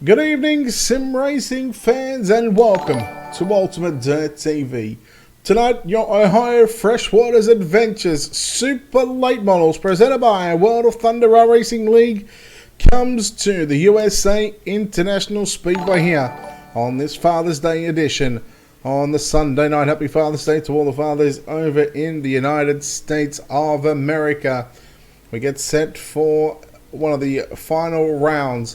Good evening, sim racing fans, and welcome to Ultimate Dirt TV. Tonight, your Ohio Freshwaters Adventures Super Late Models presented by World of Thunder Racing League comes to the USA International Speedway here on this Father's Day edition on the Sunday night. Happy Father's Day to all the fathers over in the United States of America. We get set for one of the final rounds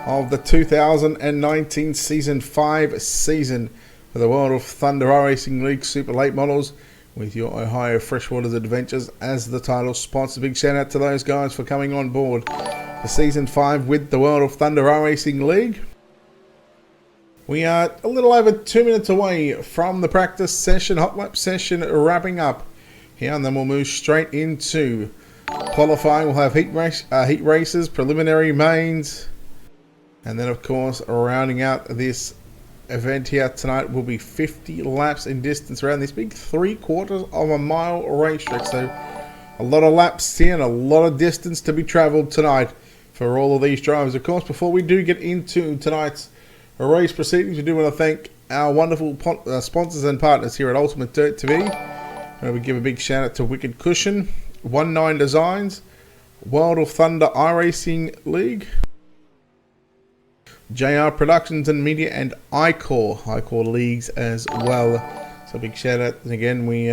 of the 2019 Season 5 season for the World of Thunder Racing League Super Late Models with your Ohio Freshwaters Adventures as the title sponsor. Big shout out to those guys for coming on board for Season 5 with the World of Thunder Racing League. We are a little over 2 minutes away from the practice session, hot lap session wrapping up here, and then we'll move straight into qualifying. We'll have heat races, preliminary mains, and then of course rounding out this event here tonight will be 50 laps in distance around this big 3/4 of a mile racetrack. So a lot of laps here and a lot of distance to be travelled tonight for all of these drivers. Of course, before we do get into tonight's race proceedings, we do want to thank our wonderful sponsors and partners here at Ultimate Dirt TV. We give a big shout out to Wicked Cushion, 19 Designs, World of Thunder iRacing League, JR Productions and Media, and iCore Leagues as well. So big shout out, and again we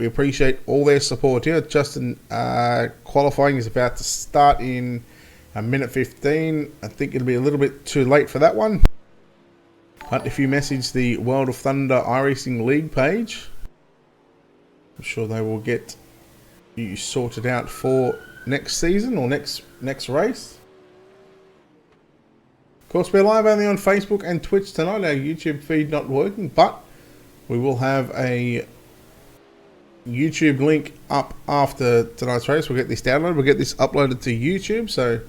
appreciate all their support here. Justin, qualifying is about to start in a minute 15. I think it'll be a little bit too late for that one, but if you message the World of Thunder iRacing League page, I'm sure they will get you sorted out for next season or next race. Of course, we're live only on Facebook and Twitch tonight. Our YouTube feed not working, but we will have a YouTube link up after tonight's race. We'll get this downloaded. We'll get this uploaded to YouTube so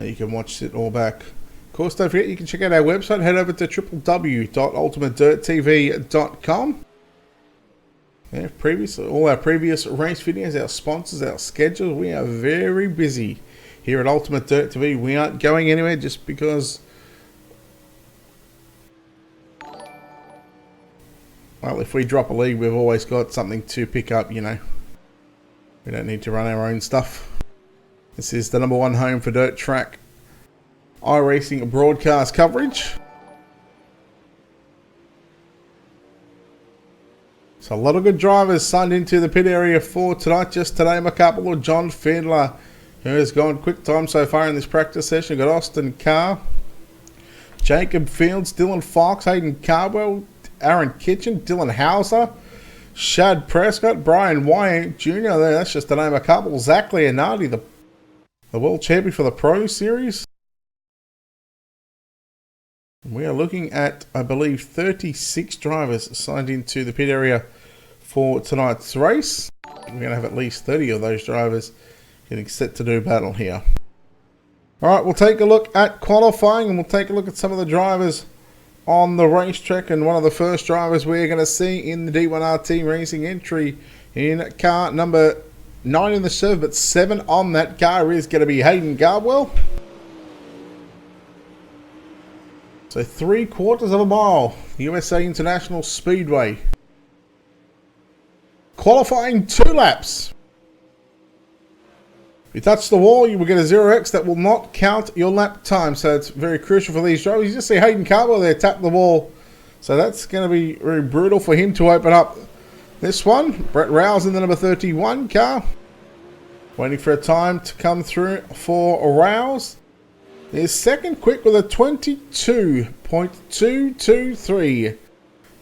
you can watch it all back. Of course, don't forget you can check out our website. Head over to www.ultimatedirttv.com. Yeah, all our previous race videos, our sponsors, our schedules. We are very busy here at Ultimate Dirt TV. We aren't going anywhere just because, well, if we drop a league, we've always got something to pick up, you know. We don't need to run our own stuff. This is the #1 home for dirt track iRacing broadcast coverage. So a lot of good drivers signed into the pit area for tonight. Just to name a couple, John Fiedler, who has gone quick time so far in this practice session. We've got Austin Carr, Jacob Fields, Dylan Fox, Hayden Cardwell, Aaron Kitchen, Dylan Hauser, Shad Prescott, Brian Wyatt Jr. There, that's just to name a couple. Zach Leonardi, the world champion for the Pro Series. We are looking at, I believe, 36 drivers signed into the pit area for tonight's race. We're going to have at least 30 of those drivers getting set to do battle here. Alright, we'll take a look at qualifying and we'll take a look at some of the drivers on the racetrack. And one of the first drivers we're going to see in the D1RT Racing entry in car number 9 in the serve, but 7 on that car is going to be Hayden Cardwell. So 3/4 of a mile, USA International Speedway. Qualifying 2 laps. If you touch the wall, you will get a 0x. That will not count your lap time. So it's very crucial for these drivers. You just see Hayden Cardwell there tap the wall. So that's going to be very brutal for him to open up this one. Brett Rouse in the number 31 car. Waiting for a time to come through for Rouse. Is second quick with a 22.223.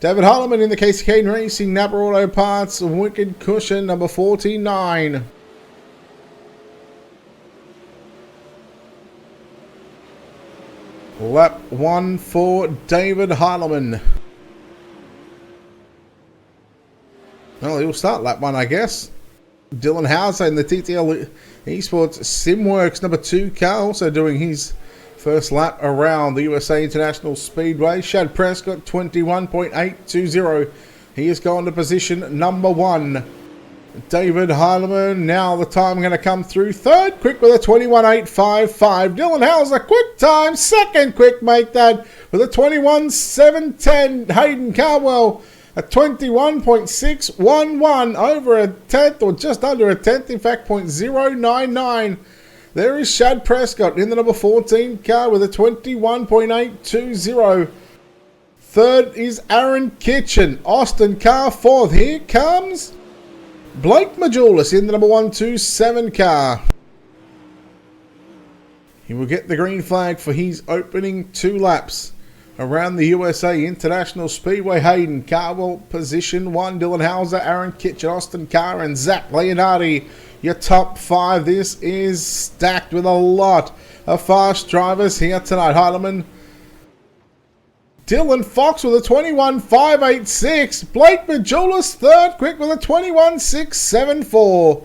David Harleman in the Casey Caden Racing, Napa Auto Parts, Wicked Cushion, number 49. Lap 1 for David Harleman. Well, he'll start lap 1, I guess. Dylan Hauser in the TTL Esports Simworks, number 2 car, also doing his first lap around the USA International Speedway. Shad Prescott, 21.820. He has gone to position number 1. David Heilemann, now the time going to come through. Third quick with a 21.855. Dylan Hauser, quick time. Second quick make that with a 21.710. Hayden Cardwell, a 21.611. Over a tenth or just under a tenth. In fact, 0.099. There is Shad Prescott in the number 14 car with a 21.820. Third is Aaron Kitchen. Austin Carr fourth. Here comes Blake Majulis in the number 127 car. He will get the green flag for his opening 2 laps around the USA International Speedway. Hayden Cardwell, position 1. Dylan Hauser, Aaron Kitchen, Austin Carr, and Zach Leonardi. Your top 5. This is stacked with a lot of fast drivers here tonight. Heilemann, Dylan Fox with a 21.586. Blake Majulis third quick with a 21.674.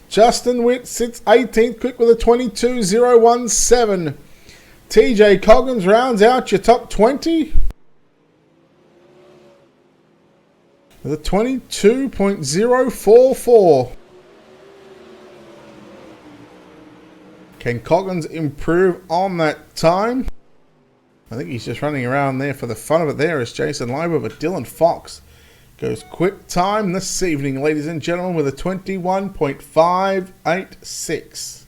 Justin Witt sits 18th quick with a 22.017. TJ Coggins rounds out your top 20 with a 22.044. Can Coggins improve on that time? I think he's just running around there for the fun of it. There is Jason Leiber, but Dylan Fox goes quick time this evening, ladies and gentlemen, with a 21.586.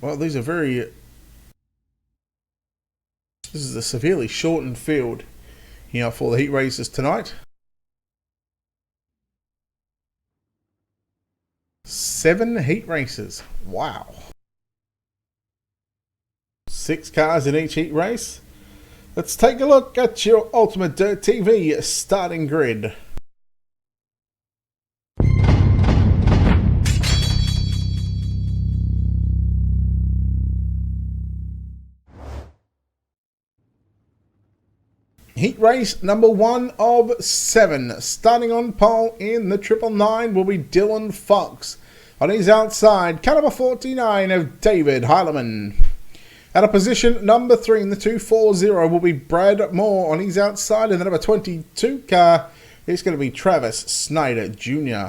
Well, these are this is a severely shortened field here for the heat races tonight. 7 heat races. Wow. 6 cars in each heat race. Let's take a look at your Ultimate Dirt TV starting grid. Heat race number 1 of 7. Starting on pole in the 999 will be Dylan Fox. On his outside, car number 49 of David Heilemann. At a position number 3 in the 240 will be Brad Moore. On his outside in the number 22 car, it's going to be Travis Snyder Jr.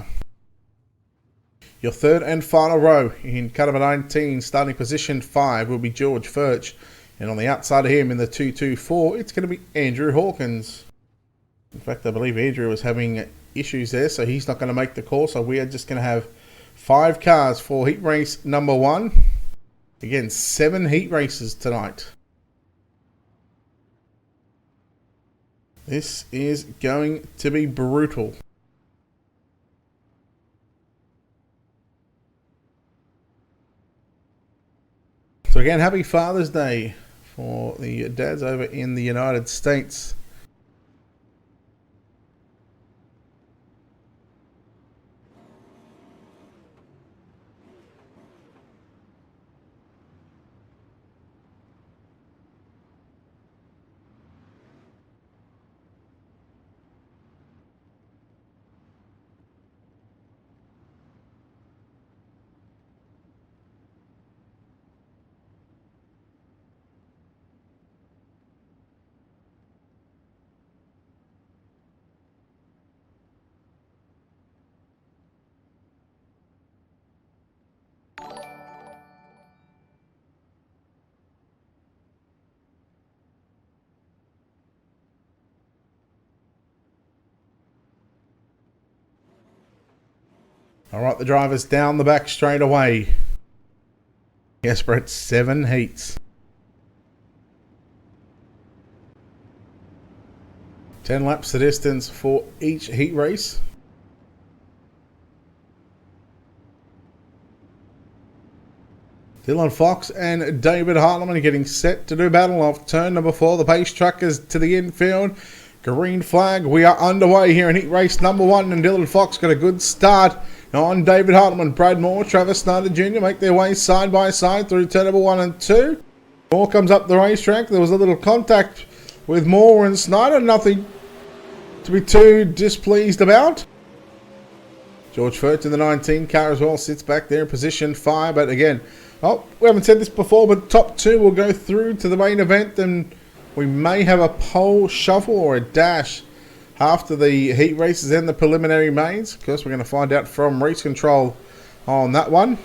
Your third and final row in car number 19, starting position 5, will be George Furch. And on the outside of him in the 224, it's going to be Andrew Hawkins. In fact, I believe Andrew was having issues there, so he's not going to make the call. So we are just going to have 5 cars for heat race number 1. Again, 7 heat races tonight. This is going to be brutal. So again, happy Father's Day for the dads over in the United States. Alright, the drivers down the back straight away. Yes, Brett, 7 heats. 10 laps the distance for each heat race. Dylan Fox and David Heilemann are getting set to do battle off turn number 4. The pace truckers to the infield. Green flag. We are underway here in heat race number 1, and Dylan Fox got a good start on David Heilemann. Brad Moore, Travis Snyder Jr. make their way side by side through turn number 1 and 2. Moore comes up the racetrack. There was a little contact with Moore and Snyder. Nothing to be too displeased about. George Furt in the 19 car as well sits back there in position 5. But again, we haven't said this before, but top 2 will go through to the main event, and we may have a pole shuffle or a dash after the heat races and the preliminary mains. Of course, we're going to find out from race control on that one.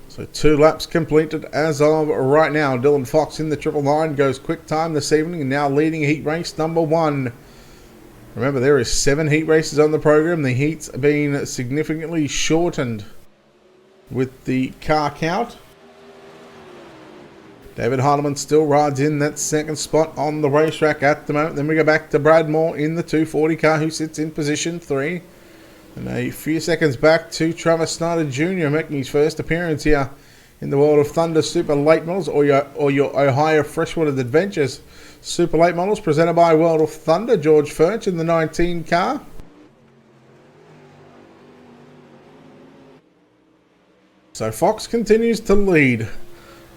So 2 laps completed as of right now. Dylan Fox in the 999 goes quick time this evening and now leading heat race number 1. Remember, there is 7 heat races on the program. The heats are being significantly shortened with the car count. David Heinemann still rides in that second spot on the racetrack at the moment. Then we go back to Brad Moore in the 240 car, who sits in position 3. And a few seconds back to Travis Snyder Jr. making his first appearance here in the World of Thunder Super Late Models, or your Ohio Freshwaters Adventures Super Late Models, presented by World of Thunder. George Furch in the 19 car. So Fox continues to lead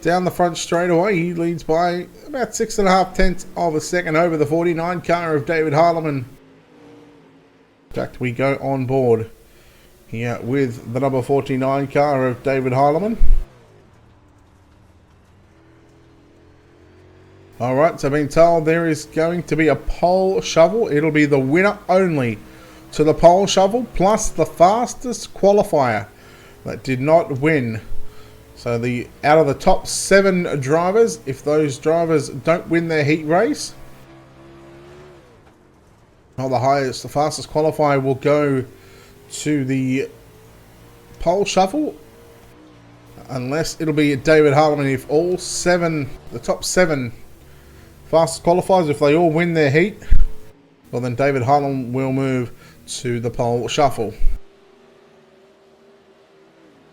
down the front straightaway. He leads by about 6.5 tenths of a second over the 49 car of David Heinemann. In fact, we go on board here with the number 49 car of David Heinemann. Alright, so being told there is going to be a pole shovel. It'll be the winner only to the pole shovel, plus the fastest qualifier that did not win. So out of the top 7 drivers, if those drivers don't win their heat race, the fastest qualifier will go to the pole shuffle, unless it'll be David Heinemann. If all 7, the top 7 fastest qualifiers, if they all win their heat, well then David Heinemann will move to the pole shuffle.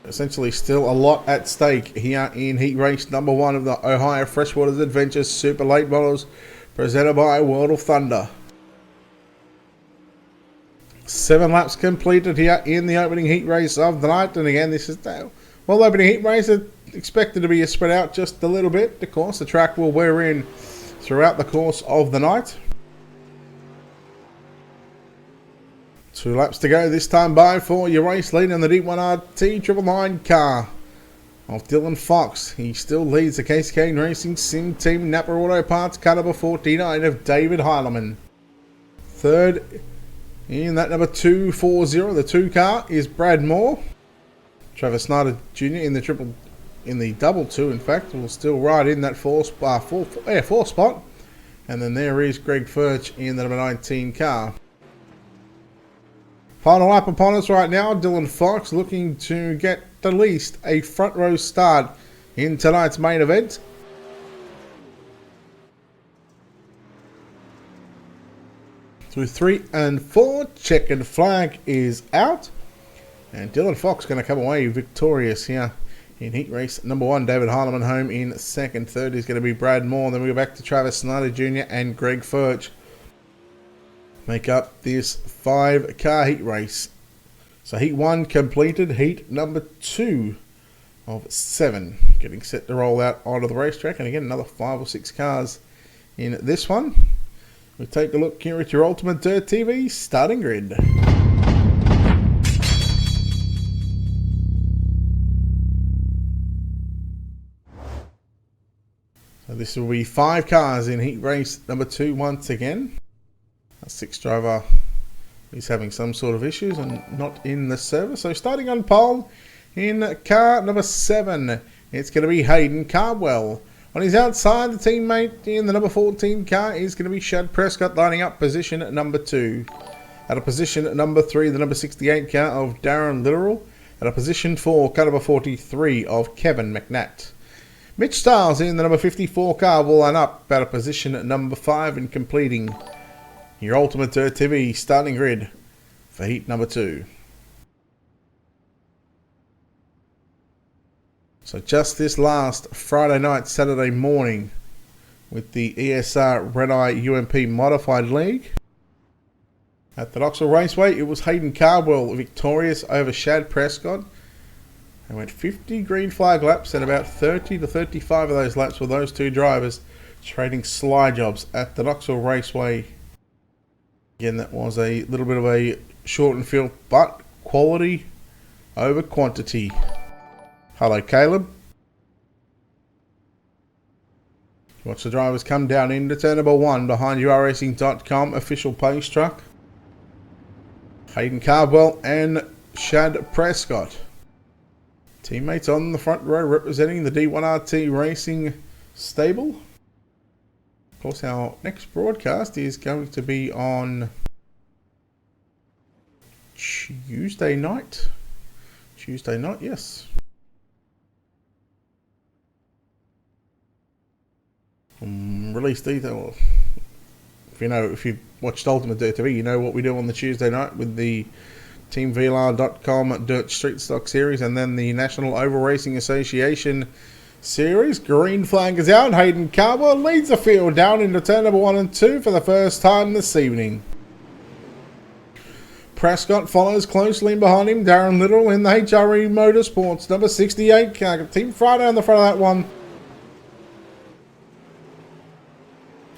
Essentially still a lot at stake here in heat race number 1 of the Ohio Freshwaters Adventures Super Late Models, presented by World of Thunder. 7 laps completed here in the opening heat race of the night. And again, this is the opening heat race is expected to be spread out just a little bit. Of course, the track will wear in throughout the course of the night. 2 laps to go this time by for your race lead in the D1RT 999 car of Dylan Fox. He still leads the Case Kane Racing Sim Team Napa Auto Parts car number 49 of David Heinemann. Third in that number 240, the 2 car, is Brad Moore. Travis Snyder Jr. in the double 2, in fact, will still ride in that 4 spot. And then there is Greg Furch in the number 19 car. Final lap upon us right now. Dylan Fox looking to get at least a front row start in tonight's main event. Through 3 and 4, checkered flag is out. And Dylan Fox going to come away victorious here in heat race number 1. David Heinemann home in second. Third is going to be Brad Moore. Then we go back to Travis Snyder Jr. and Greg Furch. Make up this 5-car heat race. So heat 1 completed. Heat number 2 of 7 getting set to roll out onto the racetrack. And again, another 5 or 6 cars in this one. We take a look here at your Ultimate Dirt TV starting grid. So this will be 5 cars in heat race number 2 once again. A 6 driver is having some sort of issues and not in the service. So starting on pole in car number 7, it's going to be Hayden Cardwell. On his outside, the teammate in the number 14 car is going to be Shad Prescott, lining up position at number 2. At a position at number 3, the number 68 car of Darren Literal. At a position 4, car number 43 of Kevin McNatt. Mitch Stiles in the number 54 car will line up at a position at number 5 and completing your Ultimate Dirt TV starting grid for heat number 2. So just this last Friday night, Saturday morning, with the ESR Red Eye UMP Modified League. At the Knoxville Raceway, it was Hayden Cardwell victorious over Shad Prescott. They went 50 green flag laps, and about 30 to 35 of those laps were those 2 drivers trading slide jobs at the Knoxville Raceway. Again, that was a little bit of a shortened field, but quality over quantity. Hello, Caleb. Watch the drivers come down into turn number 1 behind urracing.com official pace truck. Hayden Cardwell and Shad Prescott. Teammates on the front row representing the D1RT Racing stable. Of course, our next broadcast is going to be on Tuesday night. Tuesday night, yes. Release detail. If you've watched Ultimate Dirt TV, you know what we do on the Tuesday night with the TeamVLR.com Dirt Street Stock Series and then the National Oval Racing Association Series. Green flag is out. Hayden Cardwell leads the field down into turn number 1 and 2 for the first time this evening. Prescott follows closely behind him. Darren Little in the HRE Motorsports number 68 car. Team Friday on the front of that one.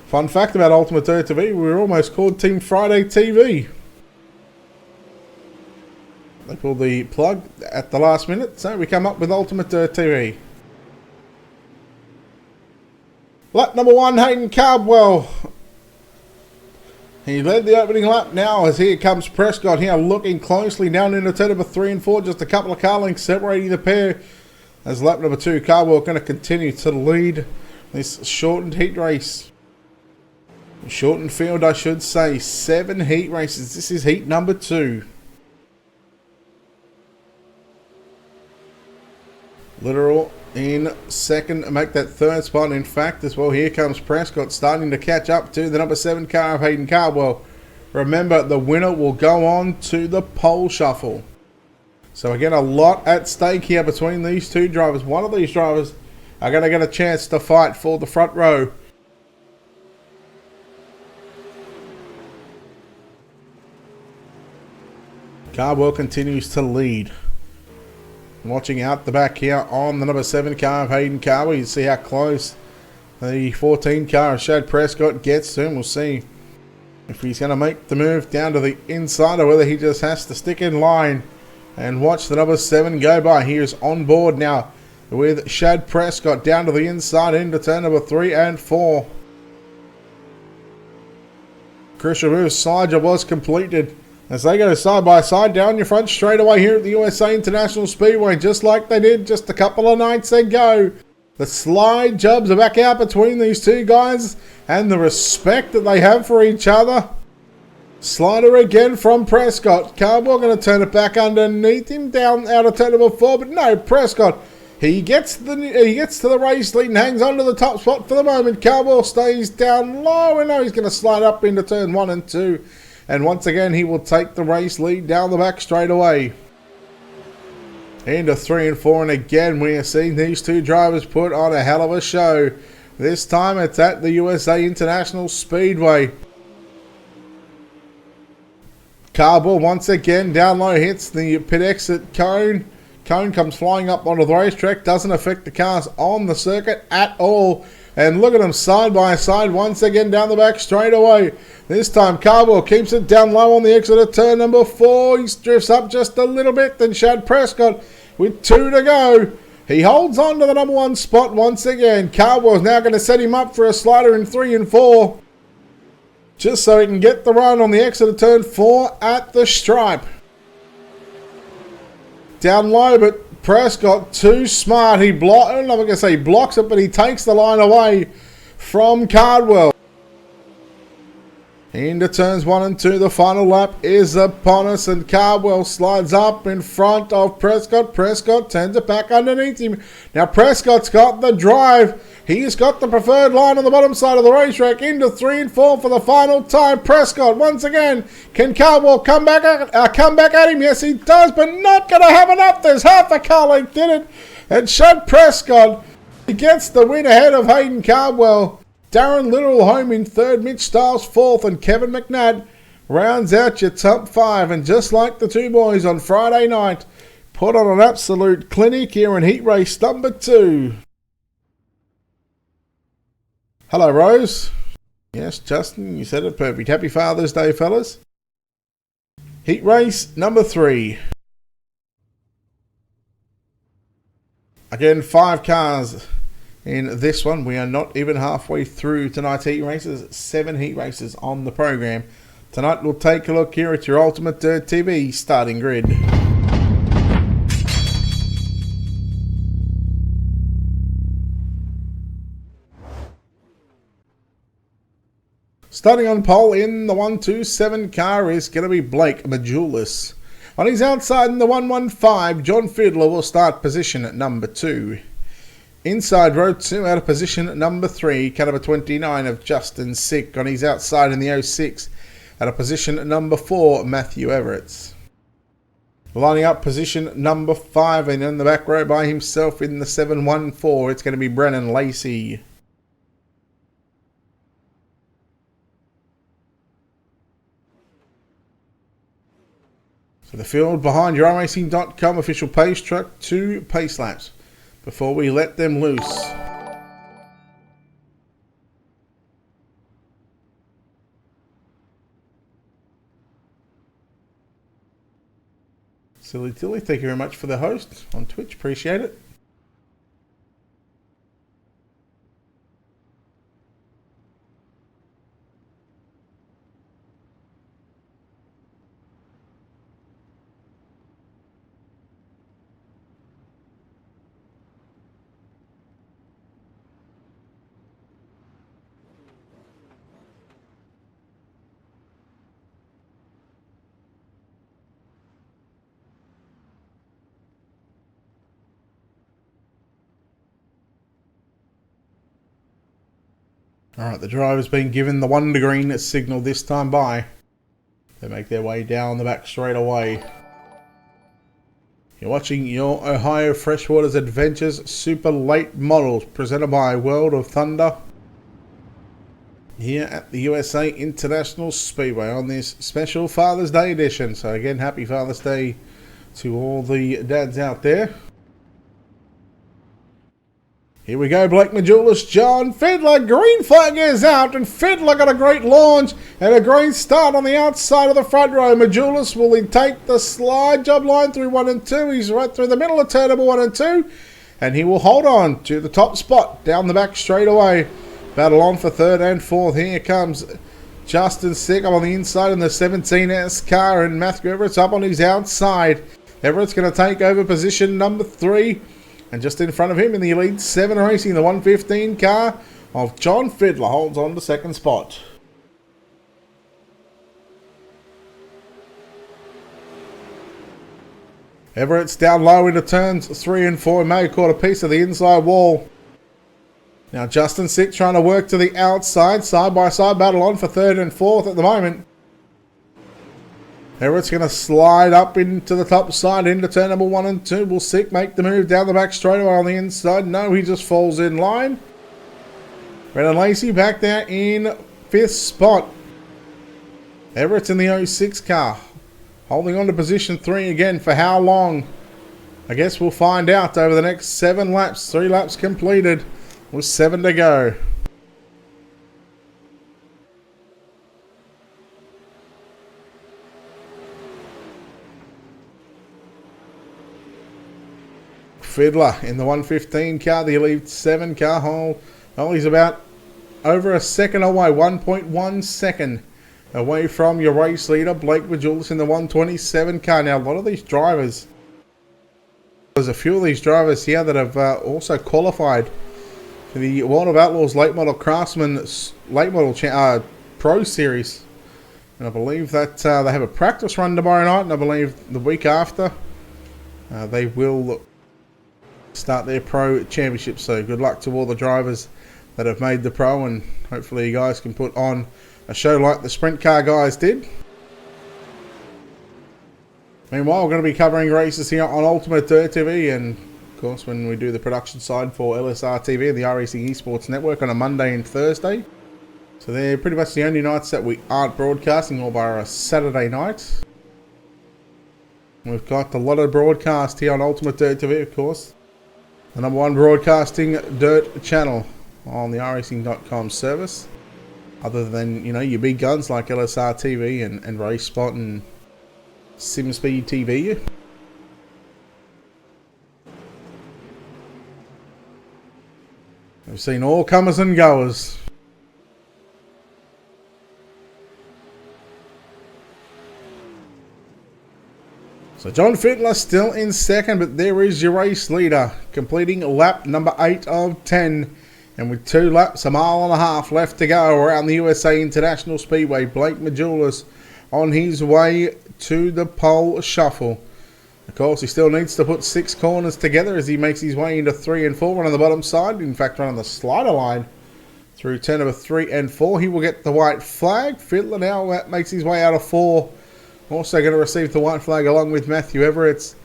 Fun fact about Ultimate Dirt TV, we were almost called Team Friday TV. They pulled the plug at the last minute, so we come up with Ultimate Dirt TV. Lap number 1, Hayden Cardwell. He led the opening lap now as here comes Prescott here looking closely down into turn number 3 and 4. Just a couple of car lengths separating the pair. As lap number 2, Cardwell going to continue to lead this shortened heat race. Shortened field, I should say. 7 heat races. This is heat number 2. Literal in second, make that third spot. In fact, as well, here comes Prescott starting to catch up to the number 7 car of Hayden Cardwell. Remember, the winner will go on to the pole shuffle. So again, a lot at stake here between these two drivers. One of these drivers are going to get a chance to fight for the front row. Cardwell continues to lead. Watching out the back here on the number 7 car of Hayden Cardwell. You see how close the 14 car of Shad Prescott gets to him. We'll see if he's going to make the move down to the inside or whether he just has to stick in line and watch the number 7 go by. He is on board now with Shad Prescott down to the inside into turn number 3 and 4. Crucial move slide job was completed as they go side by side down your front straightaway here at the USA International Speedway, just like they did just a couple of nights ago. The slide jobs are back out between these two guys and the respect that they have for each other. Slider again from Prescott. Cardwell going to turn it back underneath him down out of turn number 4, but no, Prescott. He gets to the race lead and hangs on to the top spot for the moment. Cardwell stays down low and now he's going to slide up into turn 1 and 2. And once again, he will take the race lead down the back straight away. Into 3 and 4, and again, we are seeing these two drivers put on a hell of a show. This time, it's at the USA International Speedway. Cardwell once again down low, hits the pit exit cone. Cone comes flying up onto the racetrack, doesn't affect the cars on the circuit at all. And look at them side by side once again down the back straight away. This time Cardwell keeps it down low on the exit of turn number 4. He drifts up just a little bit. Then Shad Prescott with 2 to go. He holds on to the number 1 spot once again. Cardwell's now going to set him up for a slider in 3 and 4. Just so he can get the run on the exit of turn 4 at the stripe. Down low, but Prescott too smart. I'm not going to say he blocks it, but he takes the line away from Cardwell. Into turns 1 and 2, the final lap is upon us, and Cardwell slides up in front of Prescott. Prescott turns it back underneath him. Now Prescott's got the drive. He's got the preferred line on the bottom side of the racetrack into 3 and 4 for the final time. Prescott once again. Can Cardwell come back at him? Yes, he does, but not going to have enough. There's half a car length in it. And Shad Prescott, he gets the win ahead of Hayden Cardwell. Darren Little home in 3rd, Mitch Stiles 4th, and Kevin McNabb rounds out your top 5. And just like the two boys on Friday night, put on an absolute clinic here in heat race number 2. Hello, Rose. Yes, Justin, you said it perfect. Happy Father's Day, fellas. Heat race number 3. Again, 5 cars In this one, we are not even halfway through tonight's heat races. 7 heat races on the program. Tonight we'll take a look here at your Ultimate Dirt TV starting grid. Starting on pole in the 127 car is going to be Blake Majulis. On his outside in the 115, John Fiddler will start position at number 2. Inside row 2 out of position at number 3, caliber 29 of Justin Sick. On his outside in the 06 out of position at number 4, Matthew Everett. Lining up position number 5 and in the back row by himself in the 714, it's going to be Brennan Lacey. So the field behind your iRacing.com official pace truck, 2 pace laps before we let them loose. Silly Tilly, thank you very much for the host on Twitch, appreciate it. Alright, the driver's been given the 1 to green signal this time by. They make their way down the back straight away. You're watching your Ohio Freshwaters Adventures Super Late Models presented by World of Thunder here at the USA International Speedway on this special Father's Day edition. So again, happy Father's Day to all the dads out there. Here we go, Blake Majulis, John Fiddler, green flag is out, and Fiddler got a great launch and a green start on the outside of the front row. Majulis, will he take the slide job line through 1 and 2? He's right through the middle of turn number 1 and 2, and he will hold on to the top spot down the back straight away. Battle on for 3rd and 4th. Here comes Justin Sick up on the inside in the 17S car, and Matthew Everett's up on his outside. Everett's going to take over position number 3. And just in front of him in the Elite 7 Racing, the 115 car of John Fiddler holds on to 2nd spot. Everett's down low into turns 3 and 4. May have caught a piece of the inside wall. Now Justin Sick trying to work to the outside. Side by side battle on for 3rd and 4th at the moment. Everett's going to slide up into the top side into turn number 1 and 2. Will Sick make the move down the back straightaway on the inside? No, he just falls in line. Brennan Lacey back there in 5th spot. Everett's in the 06 car. Holding on to position 3 again for how long? I guess we'll find out over the next 7 laps. 3 laps completed with 7 to go. Fiddler in the 115 car, the Elite 7 car hold. Well, he's about over a second away, 1.1 second away from your race leader, Blake Majulis in the 127 car. Now, a lot of these drivers, there's a few of these drivers here that have also qualified for the World of Outlaws Late Model Craftsman Late Model Pro Series. And I believe that they have a practice run tomorrow night, and I believe the week after they will start their pro championship. So good luck to all the drivers that have made the pro, and hopefully you guys can put on a show like the sprint car guys did. Meanwhile, we're going to be covering races here on Ultimate Dirt TV, and of course when we do the production side for LSR TV and the iRacing Esports Network on a Monday and Thursday. So they're pretty much the only nights that we aren't broadcasting, or by a Saturday night. We've got a lot of broadcast here on Ultimate Dirt TV, of course. The #1 broadcasting dirt channel on the iRacing.com service. Other than, you know, your big guns like LSR TV and Race Spot and SimSpeed TV. We've seen all comers and goers. So John Fiddler still in second, but there is your race leader, completing lap number 8 of 10. And with 2 laps, a mile and a half left to go around the USA International Speedway, Blake Majulis on his way to the pole shuffle. Of course, he still needs to put 6 corners together as he makes his way into 3 and 4, one on the bottom side. In fact, one on the slider line through turn number 3 and 4. He will get the white flag. Fiddler now makes his way out of 4. Also going to receive the white flag along with Matthew Everett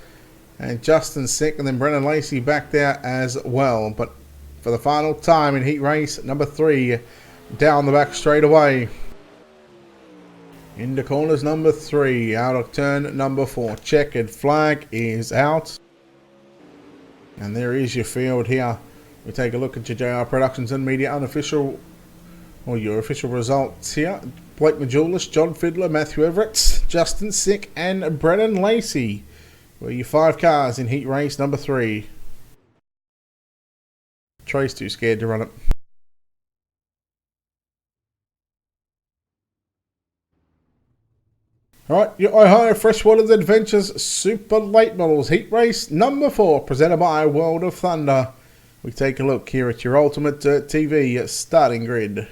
and Justin Sick, and then Brennan Lacey back there as well. But for the final time in heat race number 3, down the back straight away. Into corners number 3, out of turn number 4. Checkered flag is out. And there is your field here. We take a look at your JR Productions and Media unofficial, or your official results here. Blake Majulis, John Fiddler, Matthew Everett, Justin Sick, and Brennan Lacey were your 5 cars in heat race number 3. Trey's too scared to run it. Alright, your Ohio Freshwaters Adventures Super Late Models Heat Race number 4, presented by World of Thunder. We take a look here at your Ultimate Dirt TV starting grid.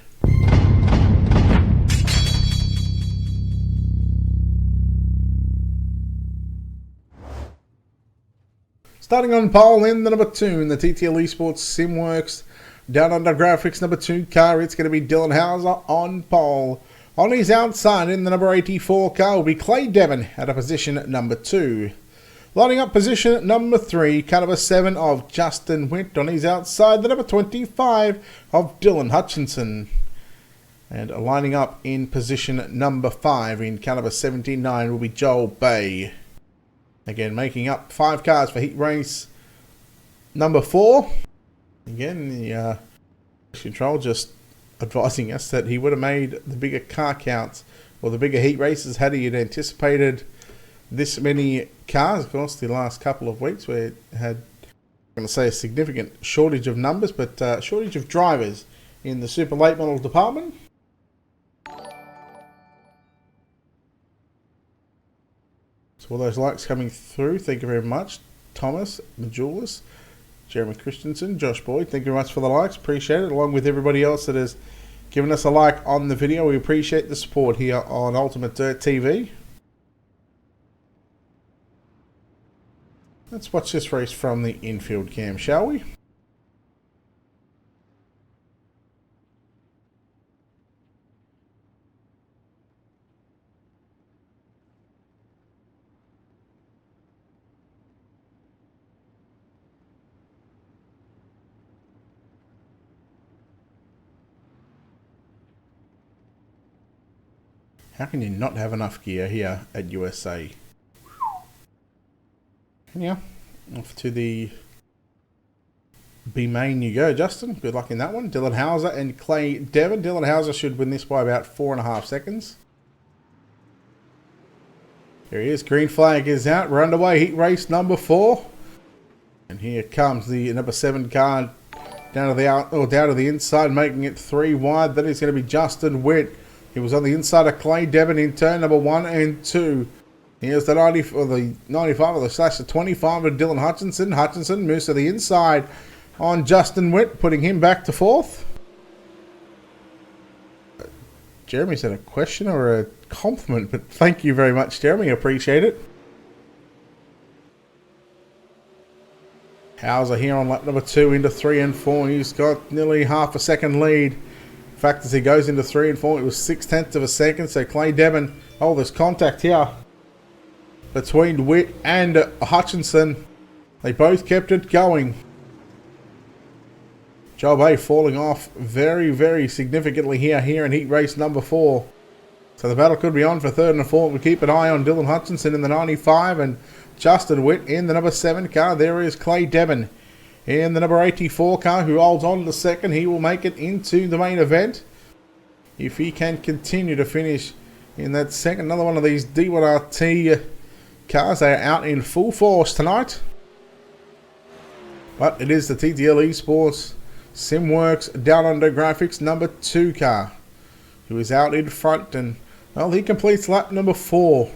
Starting on pole in the number 2 in the TTL Esports Simworks Down Under Graphics number 2 car, it's going to be Dylan Hauser on pole. On his outside in the number 84 car will be Clay Devon at a position number 2. Lining up position number 3, car number 7 of Justin Witt. On his outside, the number 25 of Dylan Hutchinson. And lining up in position number 5 in car number 79 will be Joel Bay. Again, making up 5 cars for heat race number 4. Again, the control just advising us that he would have made the bigger car counts or the bigger heat races had he anticipated this many cars. Of course, the last couple of weeks we had, I'm going to say, a significant shortage of numbers, but shortage of drivers in the super late model department. All those likes coming through, thank you very much. Thomas, Majulis, Jeremy Christensen, Josh Boyd, thank you very much for the likes, appreciate it, along with everybody else that has given us a like on the video. We appreciate the support here on Ultimate Dirt TV. Let's watch this race from the infield cam, shall we? How can you not have enough gear here at USA? Yeah, off to the B main you go, Justin. Good luck in that one. Dylan Hauser and Clay Devon. Dylan Hauser should win this by about 4.5 seconds. There he is. Green flag is out. We're underway. Heat race number 4. And here comes the number 7 car down to the inside, making it 3 wide. That is going to be Justin Witt. He was on the inside of Clay Devon in turn number 1 and 2. Here's the 95 or the 25 of Dylan Hutchinson. Hutchinson moves to the inside on Justin Witt, putting him back to 4th. Jeremy said a question or a compliment, but thank you very much, Jeremy. Appreciate it. Hauser here on lap number 2 into 3 and 4. He's got nearly half a second lead. In fact, as he goes into 3 and 4, it was 0.6 of a second. So Clay Devon, oh, there's contact here between Witt and Hutchinson. They both kept it going. Joe Bay falling off very, very significantly here in heat race number 4. So the battle could be on for 3rd and 4th. We keep an eye on Dylan Hutchinson in the 95 and Justin Witt in the number 7 car. There is Clay Devon in the number 84 car, who holds on to 2nd. He will make it into the main event if he can continue to finish in that 2nd. Another one of these D1RT cars. They are out in full force tonight. But it is the TTL Esports Simworks Down Under Graphics number 2 car. He was out in front, and well, he completes lap number 4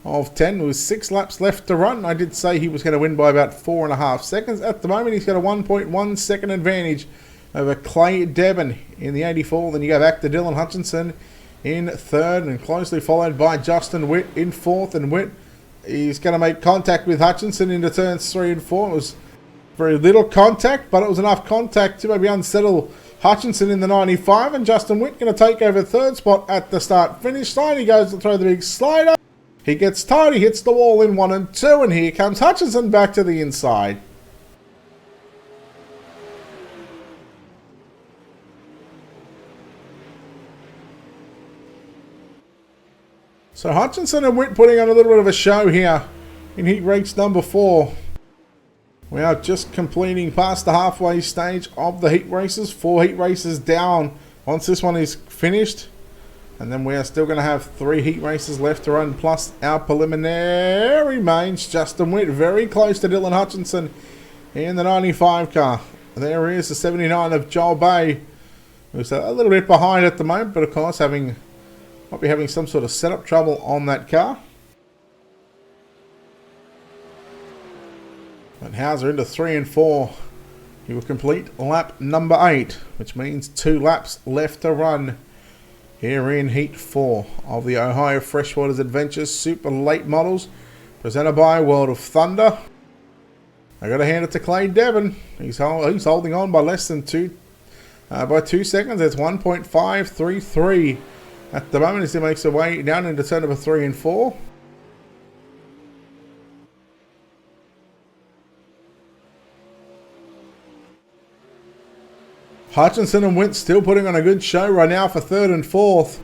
of 10 with 6 laps left to run. I did say he was going to win by about 4.5 seconds. At the moment, he's got a 1.1 second advantage over Clay Devon in the 84. Then you go back to Dylan Hutchinson in 3rd, and closely followed by Justin Witt in 4th. And Witt, he's going to make contact with Hutchinson into turns 3 and 4. It was very little contact, but it was enough contact to maybe unsettle Hutchinson in the 95. And Justin Witt going to take over 3rd spot at the start-finish line. He goes to throw the big slider. He gets tight, he hits the wall in 1 and 2, and here comes Hutchinson back to the inside. So Hutchinson and Witt putting on a little bit of a show here in heat race number 4. We are just completing past the halfway stage of the heat races. 4 heat races down once this one is finished. And then we are still going to have 3 heat races left to run, plus our preliminary mains. Justin Witt very close to Dylan Hutchinson in the 95 car. There is the 79 of Joel Bay, who's a little bit behind at the moment, but of course might be having some sort of setup trouble on that car. And Hauser into 3 and 4. He will complete lap number 8, which means 2 laps left to run here in Heat 4 of the Ohio Freshwaters Adventures Super Late Models, presented by World of Thunder. I got to hand it to Clay Devon. He's holding on by less than 2 seconds. It's 1.533 at the moment as he makes his way down into turn number 3 and 4. Hutchinson and Witt still putting on a good show right now for 3rd and 4th.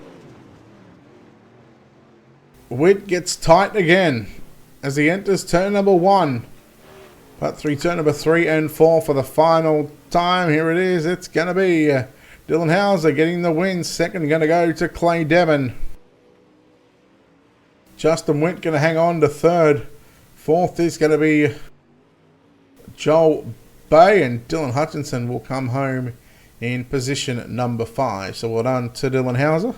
Witt gets tight again as he enters turn number 1. But through turn number 3 and 4 for the final time. Here it is. It's going to be Dylan Hauser getting the win. 2nd going to go to Clay Devon. Justin Witt going to hang on to 3rd. 4th is going to be Joel Bay, and Dylan Hutchinson will come home in position number 5. So well done to Dylan Hauser.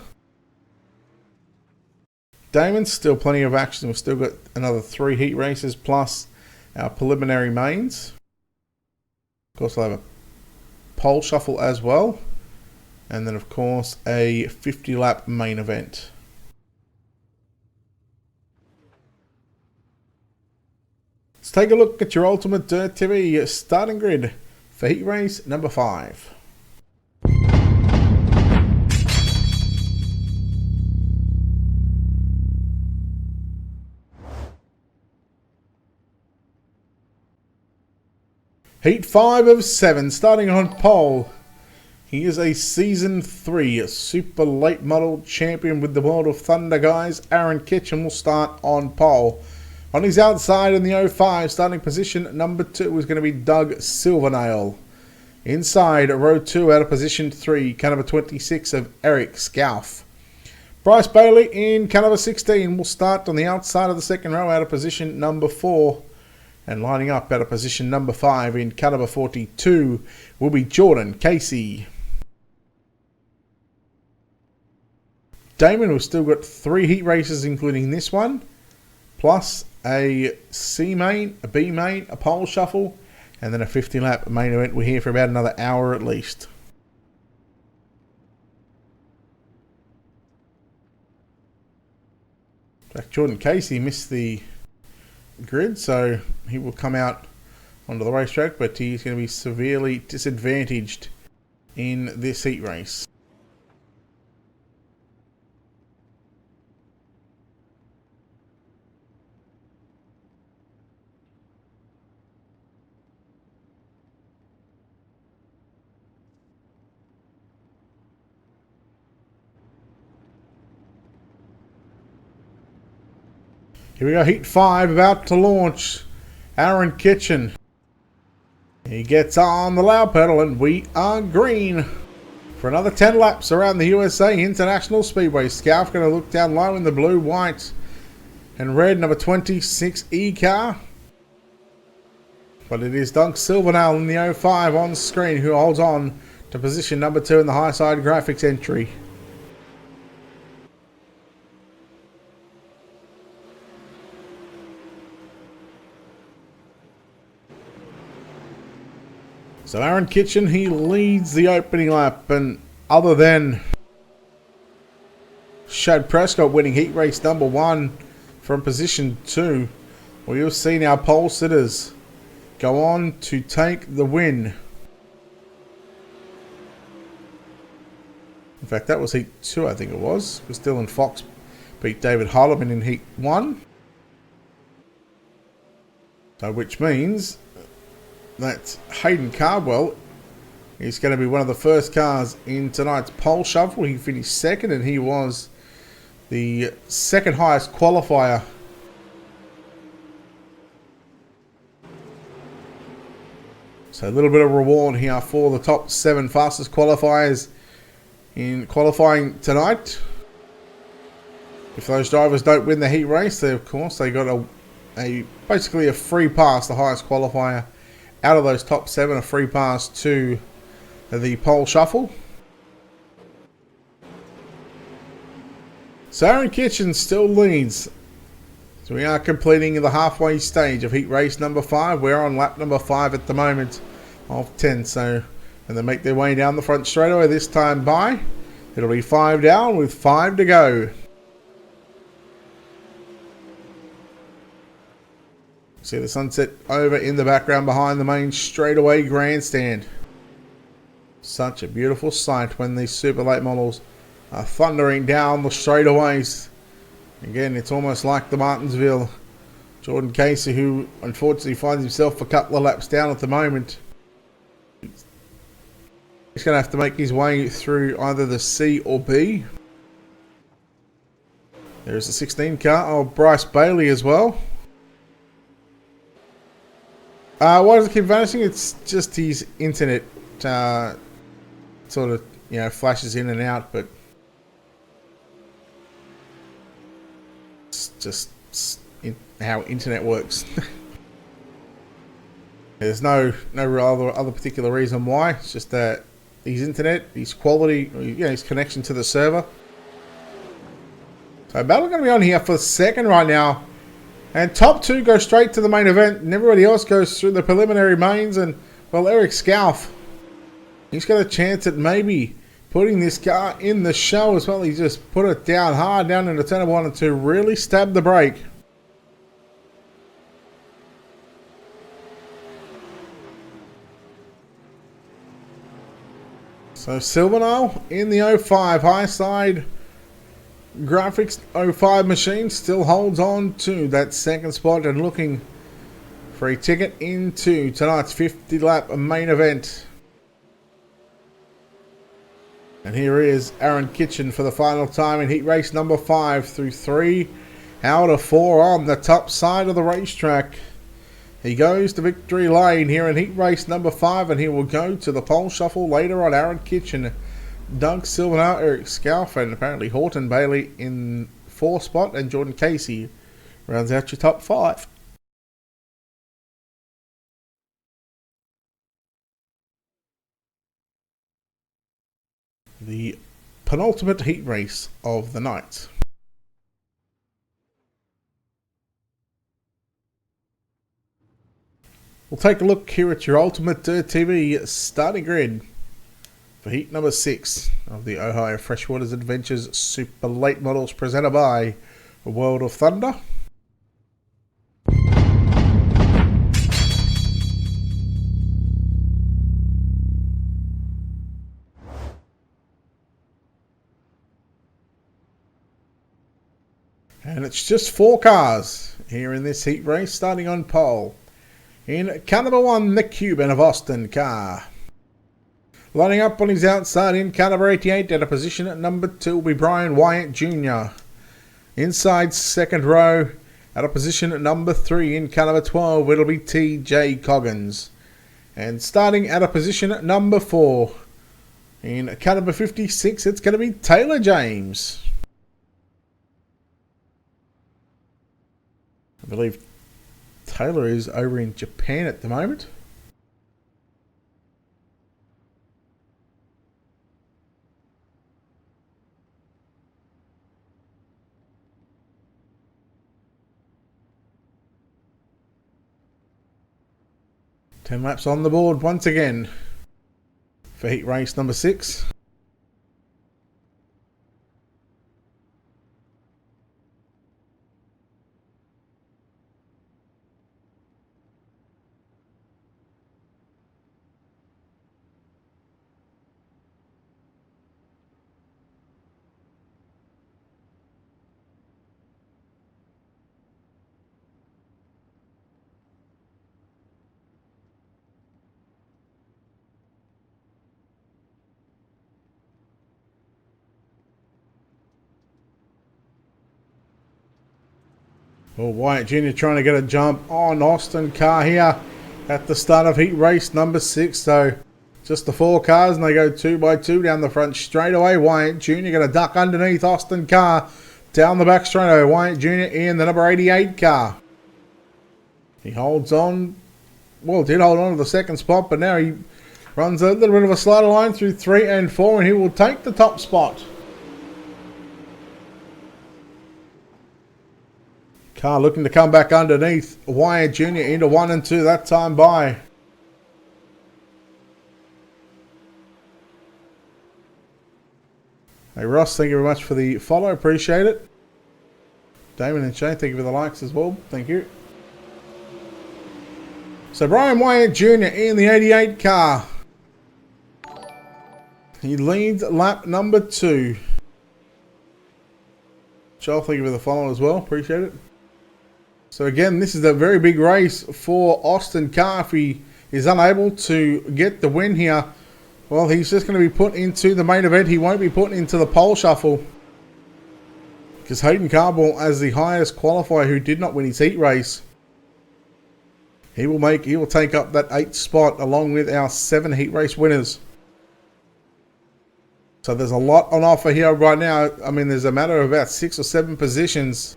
Damon's still plenty of action. We've still got another 3 heat races plus our preliminary mains. Of course, we'll have a pole shuffle as well. And then, of course, a 50-lap main event. Let's take a look at your Ultimate Dirt TV starting grid for heat race number 5. Heat 5 of 7, starting on pole. He is a Season 3 Super Late Model champion with the World of Thunder guys. Aaron Kitchen will start on pole. On his outside in the 05, starting position number 2 is going to be Doug Silvernail. Inside, row 2 out of position 3, car number 26 of Eric Scalf. Bryce Bailey in car number 16 will start on the outside of the second row out of position number 4. And lining up out of position number 5 in car number 42 will be Jordan Casey. Damon has still got 3 heat races including this one, plus a C main, a B main, a pole shuffle, and then a 50-lap main event. We're here for about another hour at least. In fact, Jordan Casey missed the grid, so he will come out onto the racetrack, but he's going to be severely disadvantaged in this heat race. Here we go, heat 5 about to launch. Aaron Kitchen. He gets on the loud pedal and we are green for another 10 laps around the USA International Speedway. Scalf going to look down low in the blue, white and red number 26 E car. But it is Doug Silvernail in the 05 on screen who holds on to position number 2 in the high side graphics entry. So Aaron Kitchen, he leads the opening lap, and other than Shad Prescott winning heat race number 1 from position 2, well, you've seen our pole sitters go on to take the win. In fact, that was heat 2, I think it was. Because Dylan Fox beat David Holloman in heat 1. So, which means that Hayden Cardwell is going to be one of the first cars in tonight's pole shuffle. He finished second, and he was the second highest qualifier. So a little bit of reward here for the top 7 fastest qualifiers in qualifying tonight. If those drivers don't win the heat race, they, of course, they got basically a free pass, the highest qualifier out of those top 7, a free pass to the pole shuffle. So Aaron Kitchen still leads. So we are completing the halfway stage of heat race number 5. We're on lap number 5 at the moment of 10. So when they make their way down the front straightaway this time by, it'll be 5 down with 5 to go. See the sunset over in the background behind the main straightaway grandstand. Such a beautiful sight when these super late models are thundering down the straightaways. Again, it's almost like the Martinsville. Jordan Casey, who unfortunately finds himself a couple of laps down at the moment. He's going to have to make his way through either the C or B. There's a 16 car. Oh, Bryce Bailey as well. Why does it keep vanishing? It's just his internet sort of, you know, flashes in and out, but it's just how internet works. There's no other particular reason why. It's just that his internet, his quality, you know, his connection to the server. So battle going to be on here for second right now. And top 2 go straight to the main event, and everybody else goes through the preliminary mains. And, well, Eric Scalf, he's got a chance at maybe putting this car in the show as well. He just put it down hard, down into turn 1 and 2, really stabbed the brake. So Silvernail in the 05 high side graphics 05 machine still holds on to that second spot and looking for a ticket into tonight's 50 lap main event. And here is Aaron Kitchen for the final time in heat race number 5 through 3 out of 4 on the top side of the racetrack. He goes to victory lane here in heat race number 5, and he will go to the pole shuffle later on. Aaron Kitchen, Doug Silvernail, Eric Scalf, and apparently Horton Bailey in 4th spot, and Jordan Casey rounds out your top 5. The penultimate heat race of the night. We'll take a look here at your Ultimate Dirt TV starting grid for heat number 6 of the Ohio Freshwaters Adventures Super Late Models presented by World of Thunder. And it's just 4 cars here in this heat race, starting on pole. In car number 1, the Cuban of Austin car. Lining up on his outside in car number 88 at a position at number 2 will be Brian Wyatt Jr. Inside second row at a position at number 3 in car number 12 it'll be TJ Coggins. And starting at a position at number 4 in car number 56 it's going to be Taylor James. I believe Taylor is over in Japan at the moment. Ten laps on the board once again for heat race number 6. Well, Wyatt Jr. trying to get a jump on Austin Carr here at the start of heat race number 6. So just the 4 cars, and they go 2 by 2 down the front straight away. Wyatt Jr. going to duck underneath Austin Carr down the back straight away. Wyatt Jr. in the number 88 car. He holds on. Well, did hold on to the second spot, but now he runs a little bit of a slider line through 3 and 4, and he will take the top spot. Carr looking to come back underneath Wyatt Jr. into 1 and 2 that time by. Hey Ross, thank you very much for the follow, appreciate it. Damon and Shane, thank you for the likes as well, thank you. So Brian Wyatt Jr. in the 88 car. He leads lap number 2. Joel, thank you for the follow as well, appreciate it. So again, this is a very big race for Austin Carr. If he is unable to get the win here, well, he's just going to be put into the main event. He won't be put into the pole shuffle, because Hayden Carball, as the highest qualifier who did not win his heat race, he will take up that 8th spot along with our 7 heat race winners. So there's a lot on offer here right now. I mean, there's a matter of about 6 or 7 positions.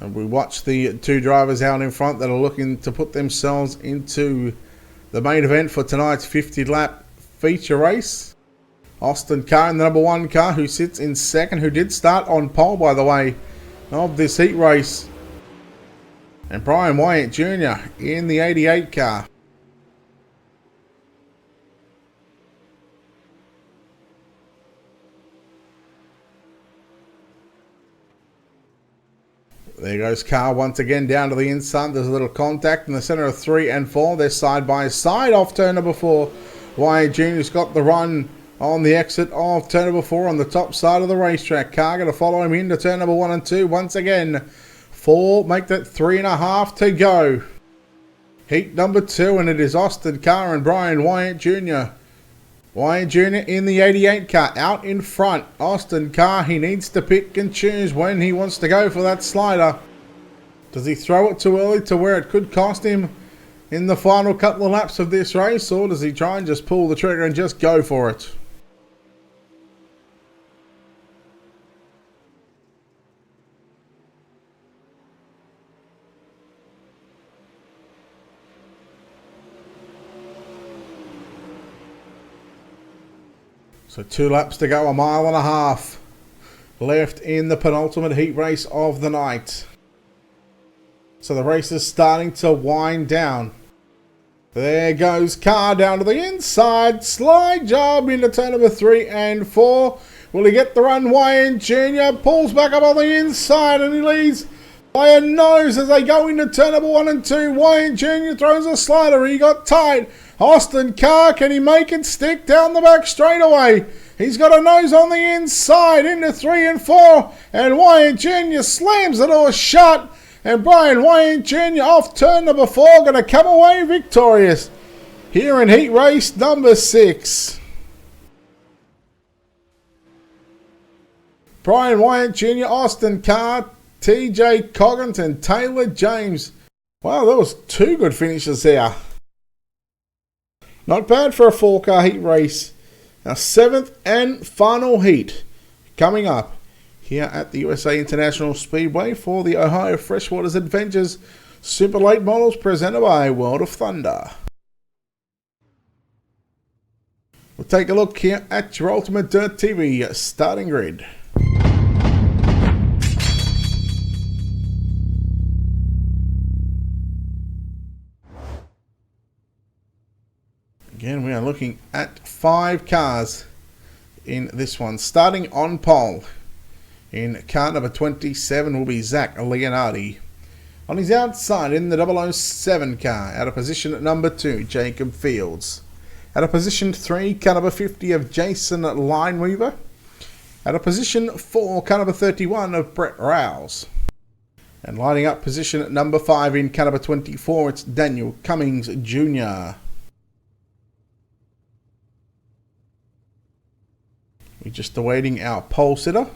And we watch the 2 drivers out in front that are looking to put themselves into the main event for tonight's 50-lap feature race. Austin Carr in the number 1 car, who sits in second, who did start on pole, by the way, of this heat race. And Brian Wyatt Jr. in the 88 car. There goes Carr once again down to the inside. There's a little contact in the center of 3 and 4. They're side by side off turn number 4. Wyatt Jr.'s got the run on the exit of turn number 4 on the top side of the racetrack. Carr going to follow him into turn number 1 and 2 once again. 4, make that 3.5 to go. Heat number 2, and it is Austin Carr and Brian Wyatt Jr. Wyatt Jr. in the 88 car, out in front. Austin Carr, he needs to pick and choose when he wants to go for that slider. Does he throw it too early to where it could cost him in the final couple of laps of this race, or does he try and just pull the trigger and just go for it? So 2 laps to go, 1.5 miles left in the penultimate heat race of the night. So the race is starting to wind down. There goes Carr down to the inside. Slide job into turn number 3 and 4. Will he get the run? Wyatt Jr. pulls back up on the inside and he leads by a nose as they go into turn number 1 and 2. Wyatt Jr. throws a slider. He got tight. Austin Carr, can he make it stick down the back straightaway? He's got a nose on the inside into 3 and 4. And Wyatt Jr. slams the door shut. And Brian Wyatt Jr. off turn number 4, going to come away victorious here in heat race number 6. Brian Wyatt Jr., Austin Carr, TJ Coggington, Taylor James. Wow, that was 2 good finishes there. Not bad for a 4-car heat race. Our 7th and final heat coming up here at the USA International Speedway for the Ohio Freshwaters Adventures Super Late Models presented by World of Thunder. We'll take a look here at your Ultimate Dirt TV starting grid. Again, we are looking at 5 cars in this one. Starting on pole in car number 27 will be Zach Leonardi. On his outside in the 007 car, out of position at number 2, Jacob Fields. Out of position 3, car number 50 of Jason Lineweaver. Out of position 4, car number 31 of Brett Rouse. And lining up position at number 5 in car number 24, it's Daniel Cummings Jr. We're just awaiting our pole sitter.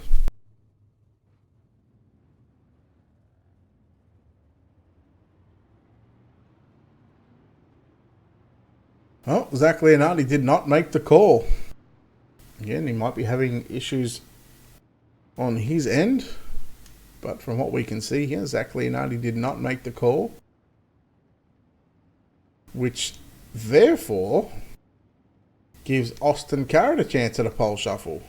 Oh, Zach Leonardi did not make the call. Again, he might be having issues on his end. But from what we can see here, Zach Leonardi did not make the call. Which, therefore, gives Austin Carrot a chance at a pole shuffle.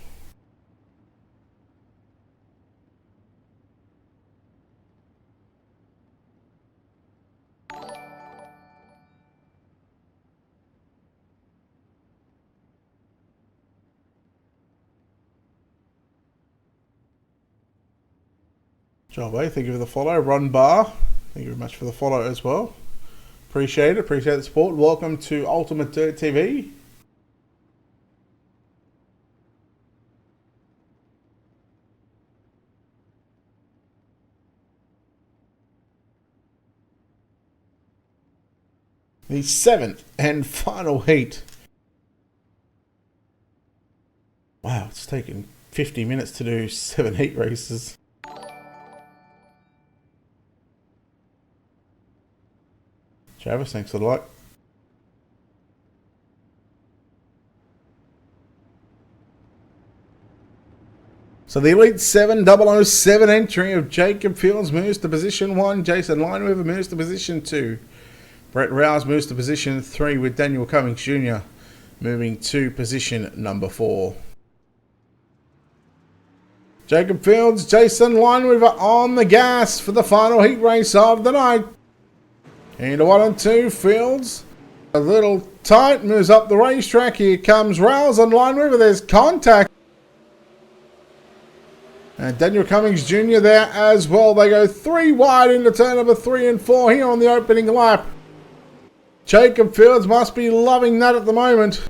Job A, thank you for the follow. Ron Barr, thank you very much for the follow as well. Appreciate it, appreciate the support. Welcome to Ultimate Dirt TV. The 7th and final heat. Wow, it's taken 50 minutes to do 7 heat races. Travis, thanks for the like. So the Elite 7 007 entry of Jacob Fields moves to position 1. Jason Lineweaver moves to position 2. Brett Rouse moves to position 3 with Daniel Cummings Jr. moving to position number 4. Jacob Fields, Jason Lineweaver on the gas for the final heat race of the night. Into 1 and 2, Fields a little tight, moves up the racetrack. Here comes Rouse and Lineweaver. There's contact. And Daniel Cummings Jr. there as well. They go 3 wide into turn number 3 and 4 here on the opening lap. Jacob Fields must be loving that at the moment.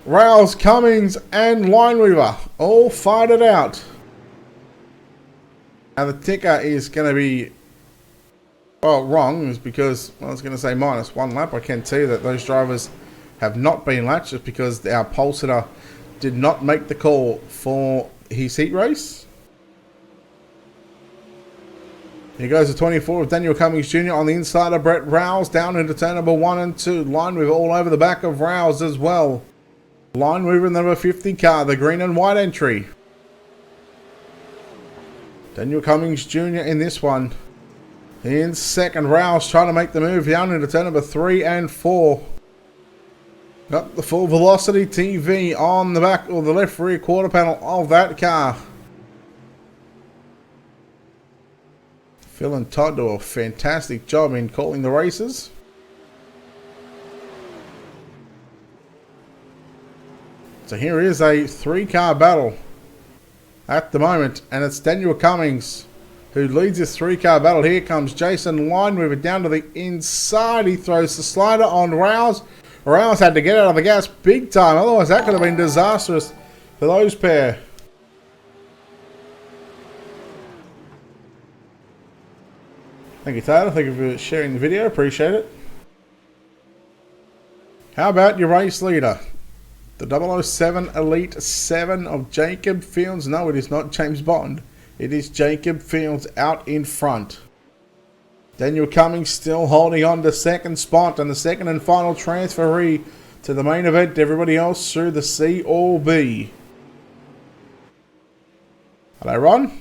Rouse, Cummings and Lineweaver all fight it out. Now the ticker is going to be wrong. It's because I was going to say -1 lap. I can tell you that those drivers have not been lapped just because our pole sitter did not make the call for his heat race. Here goes the 24 of Daniel Cummings Jr. on the inside of Brett Rouse down into turn number 1 and 2. Lineweaver all over the back of Rouse as well. Lineweaver in the number 50 car, the green and white entry. Daniel Cummings Jr. in this one. In second, Rouse trying to make the move down into turn number 3 and 4. Got the full velocity TV on the back or the left rear quarter panel of that car. Phil and Todd do a fantastic job in calling the races. So here is a 3-car battle at the moment, and it's Daniel Cummings who leads this 3-car battle. Here comes Jason Lineweaver down to the inside. He throws the slider on Rouse. Rouse had to get out of the gas big time, otherwise that could have been disastrous for those pair. Thank you, Taylor. Thank you for sharing the video. Appreciate it. How about your race leader? The 007 Elite 7 of Jacob Fields. No, it is not James Bond. It is Jacob Fields out in front. Daniel Cummings still holding on to second spot, and the second and final transferee to the main event. Everybody else through the C or B. Hello, Ron.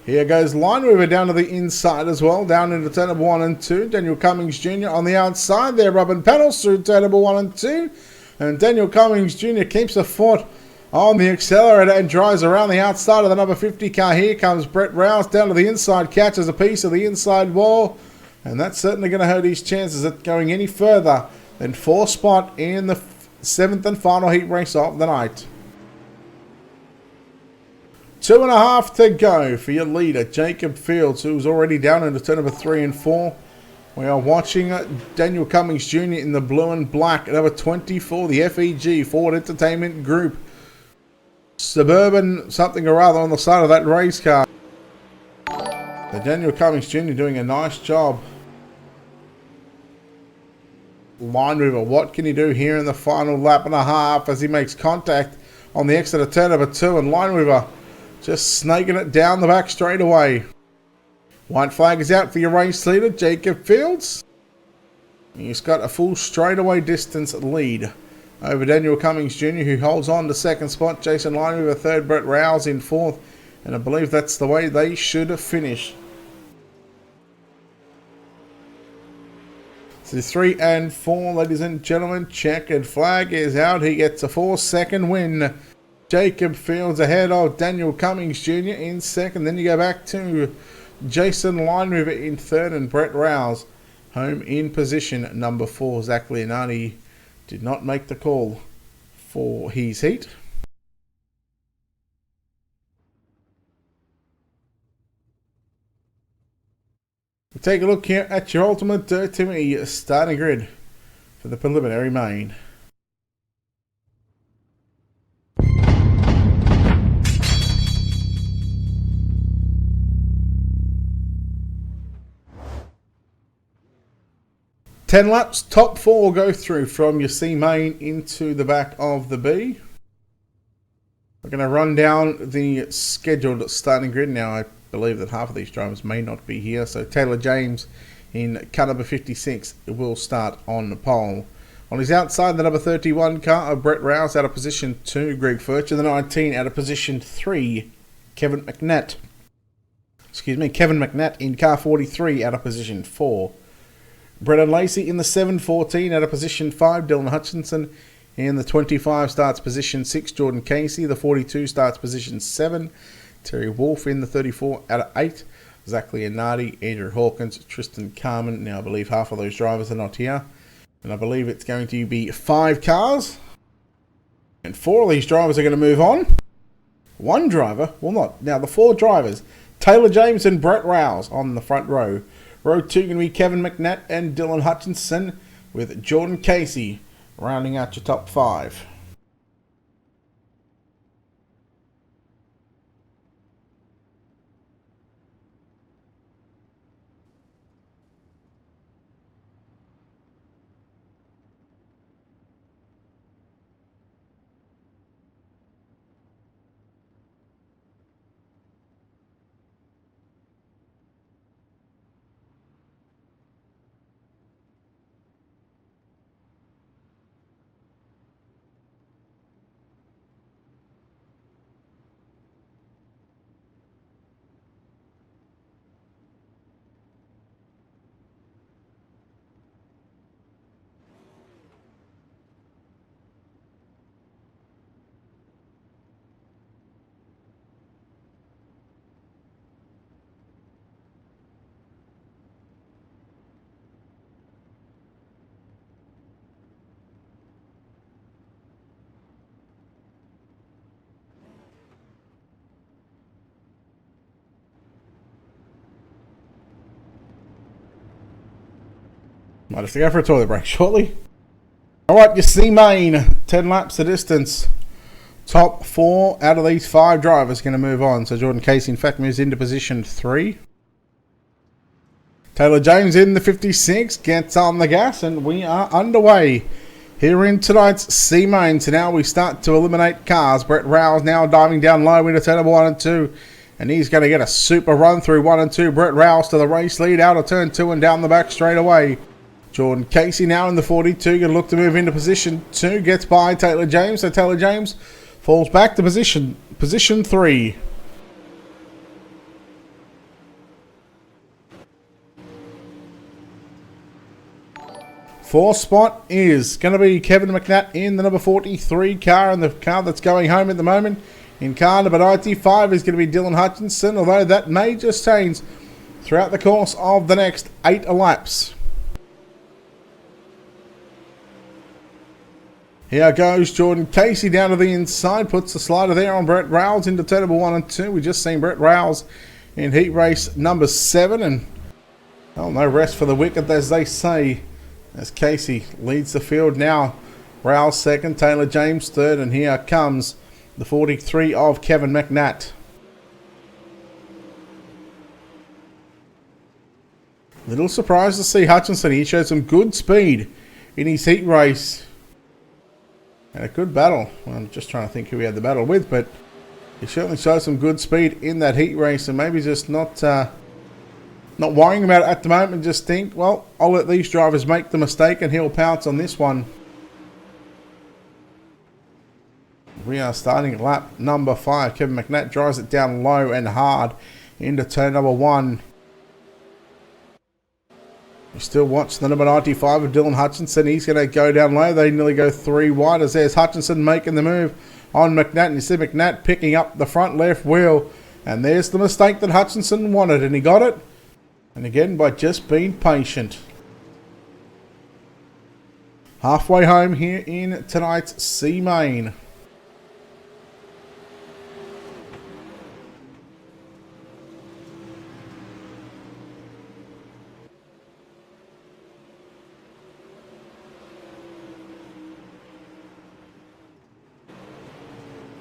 Here goes Lineweaver down to the inside as well, down into turn number 1 and 2. Daniel Cummings Jr. on the outside there, rubbing pedals through turn number 1 and 2. And Daniel Cummings Jr. keeps a foot on the accelerator and drives around the outside of the number 50 car. Here comes Brett Rouse down to the inside, catches a piece of the inside wall. And that's certainly going to hurt his chances at going any further than 4th spot in the 7th and final heat race of the night. 2.5 to go for your leader, Jacob Fields, who's already down into turn number 3 and 4. We are watching Daniel Cummings Jr. in the blue and black at number 24, the FEG, Ford Entertainment Group. Suburban something or other on the side of that race car. So Daniel Cummings Jr. doing a nice job. Lineweaver, what can he do here in the final lap and a half as he makes contact on the exit of turn number 2, and Lineweaver just snaking it down the back straight away. White flag is out for your race leader, Jacob Fields. He's got a full straightaway distance lead over Daniel Cummings Jr., who holds on to second spot. Jason Lineweaver third, Brett Rouse in 4th. And I believe that's the way they should finish. So 3 and 4, ladies and gentlemen. Checkered flag is out. He gets a 4-second win. Jacob Fields ahead of Daniel Cummings Jr. in 2nd. Then you go back to Jason Lineweaver in 3rd and Brett Rouse home in position number 4. Zach Leonardi did not make the call for his heat. We'll take a look here at your Ultimate Dirt TV starting grid for the preliminary main. Ten laps, top 4 will go through from your C main into the back of the B. We're going to run down the scheduled starting grid now. I believe that half of these drivers may not be here. So Taylor James in car number 56 will start on the pole. On his outside, the number 31 car of Brett Rouse out of position 2. Greg Furcher, the 19 out of position 3. Kevin McNatt in car 43 out of position 4. Brendan Lacey in the 7-14 out of position 5. Dylan Hutchinson in the 25 starts position 6. Jordan Casey, the 42 starts position 7. Terry Wolf in the 34 out of 8. Zach Leonardi, Andrew Hawkins, Tristan Carman. Now I believe half of those drivers are not here. And I believe it's going to be 5 cars. And 4 of these drivers are going to move on. 1 driver will not. Now the 4 drivers, Taylor James and Brett Rouse on the front row. Row 2 going to be Kevin McNatt and Dylan Hutchinson, with Jordan Casey rounding out your top 5. Might have to go for a toilet break shortly. Alright, you see main. 10 laps the distance. Top 4 out of these 5 drivers going to move on. So Jordan Casey, in fact, moves into position 3. Taylor James in the 56 gets on the gas, and we are underway here in tonight's C main. So now we start to eliminate cars. Brett Rouse now diving down low into turn number 1 and 2. And he's going to get a super run through 1 and 2. Brett Rouse to the race lead out of turn 2 and down the back straight away. Jordan Casey now in the 42. Going to look to move into position 2. Gets by Taylor James. So Taylor James falls back to position 3. Fourth spot is going to be Kevin McNatt in the number 43 car, and the car that's going home at the moment in car number 95 is going to be Dylan Hutchinson, although that may just change throughout the course of the next 8 laps. Here goes Jordan Casey down to the inside, puts the slider there on Brett Rouse into turn number 1 and 2. We just seen Brett Rouse in heat race number 7, and well, no rest for the wicked, as they say, as Casey leads the field now. Rouse second, Taylor James third, and here comes the 43 of Kevin McNatt. Little surprised to see Hutchinson. He showed some good speed in his heat race. And a good battle. Well, I'm just trying to think who he had the battle with, but he certainly showed some good speed in that heat race, and maybe just not worrying about it at the moment. Just think, well, I'll let these drivers make the mistake and he'll pounce on this one. We are starting lap number 5. Kevin McNatt drives it down low and hard into turn number 1. We still watch the number 95 of Dylan Hutchinson. He's going to go down low. They nearly go 3 wide as there's Hutchinson making the move on McNatt. And you see McNatt picking up the front left wheel. And there's the mistake that Hutchinson wanted, and he got it. And again, by just being patient. Halfway home here in tonight's C Main.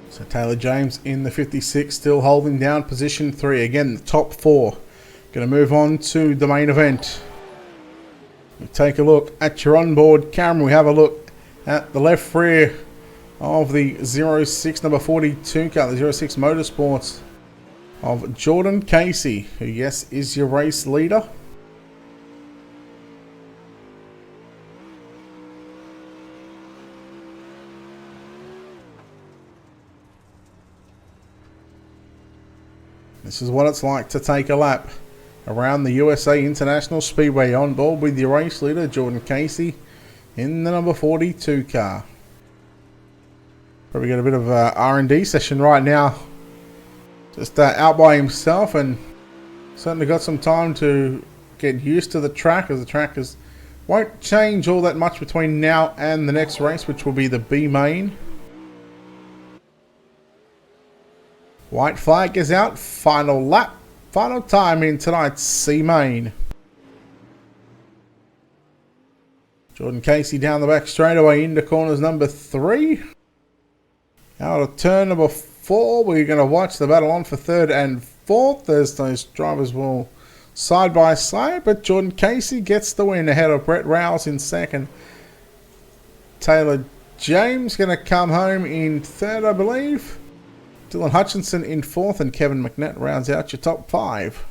So Taylor James in the 56, still holding down position 3. Again, the top 4. Going to move on to the main event. We take a look at your onboard camera. We have a look at the left rear of the 06 number 42 car, the 06 Motorsports of Jordan Casey, who, yes, is your race leader. This is what it's like to take a lap around the USA International Speedway, on board with your race leader Jordan Casey in the number 42 car. Probably got a bit of a R&D session right now, just out by himself, and certainly got some time to get used to the track, as the track won't change all that much between now and the next race, which will be the B main. White flag is out. Final lap. Final time in tonight's C main. Jordan Casey down the back straightaway into corners number 3. Out of turn number 4. We're going to watch the battle on for 3rd and 4th, as those drivers will side by side. But Jordan Casey gets the win ahead of Brett Rouse in 2nd. Taylor James going to come home in 3rd, I believe. Dylan Hutchinson in 4th, and Kevin McNatt rounds out your top 5.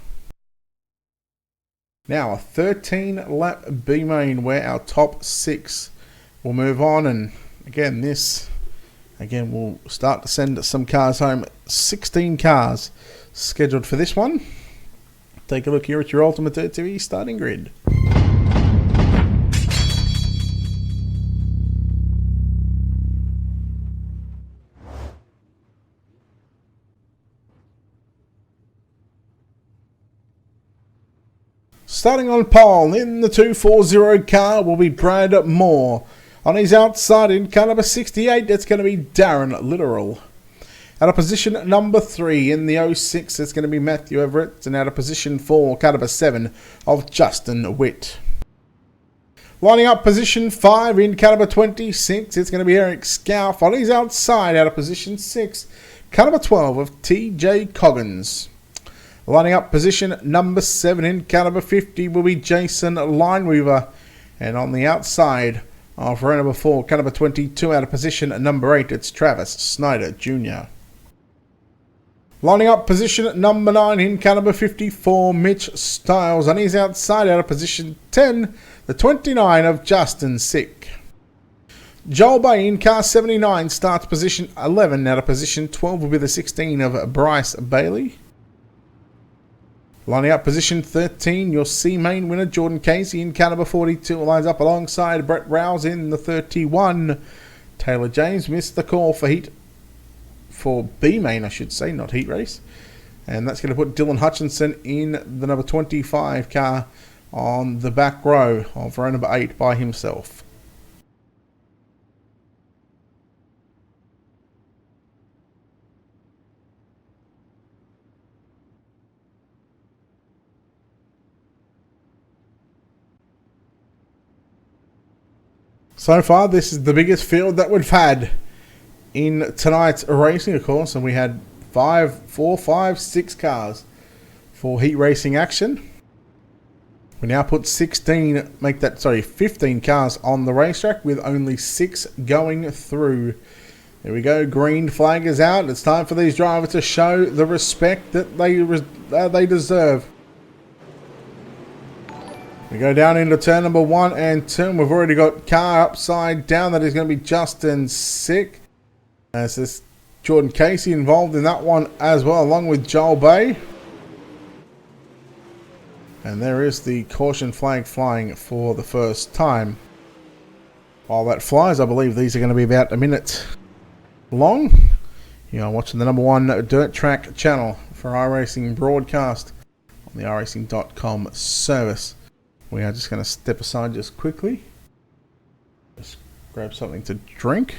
Now a 13 lap B main where our top 6 will move on, and again we'll start to send some cars home. 16 cars scheduled for this one. Take a look here at your Ultimate Dirt TV starting grid. Starting on pole in the 240 car will be Brad Moore. On his outside in car number 68, that's going to be Darren Littoral. Out of position number 3 in the 06, it's going to be Matthew Everett. And out of position 4, car number 7 of Justin Witt. Lining up position 5 in car number 26, it's going to be Eric Scalf. On his outside, out of position 6, car number 12 of TJ Coggins. Lining up position number 7 in car number 50 will be Jason Lineweaver. And on the outside of row number 4, car number 22, out of position number 8, it's Travis Snyder Jr. Lining up position at number 9 in car number 54, Mitch Styles. On his outside out of position 10, the 29 of Justin Sick. Joel Bay in car 79 starts position 11. Out of position 12 will be the 16 of Bryce Bailey. Lining up position 13, your C-Main winner, Jordan Casey in car number 42. Lines up alongside Brett Rouse in the 31. Taylor James missed the call for B-Main, I should say, not heat race. And that's going to put Dylan Hutchinson in the number 25 car on the back row of row number 8 by himself. So far, this is the biggest field that we've had in tonight's racing, of course, and we had 6 cars for heat racing action. We now put 15 cars on the racetrack with only 6 going through. There we go, green flag is out. It's time for these drivers to show the respect that they deserve. We go down into turn number 1 and 2. We've already got car upside down. That is going to be Justin Sick. As this Jordan Casey involved in that one as well, along with Joel Bay. And there is the caution flag flying for the first time. While that flies, I believe these are going to be about a minute long. You are watching the number 1 dirt track channel for iRacing broadcast on the iRacing.com service. We are just going to step aside just quickly. Just grab something to drink.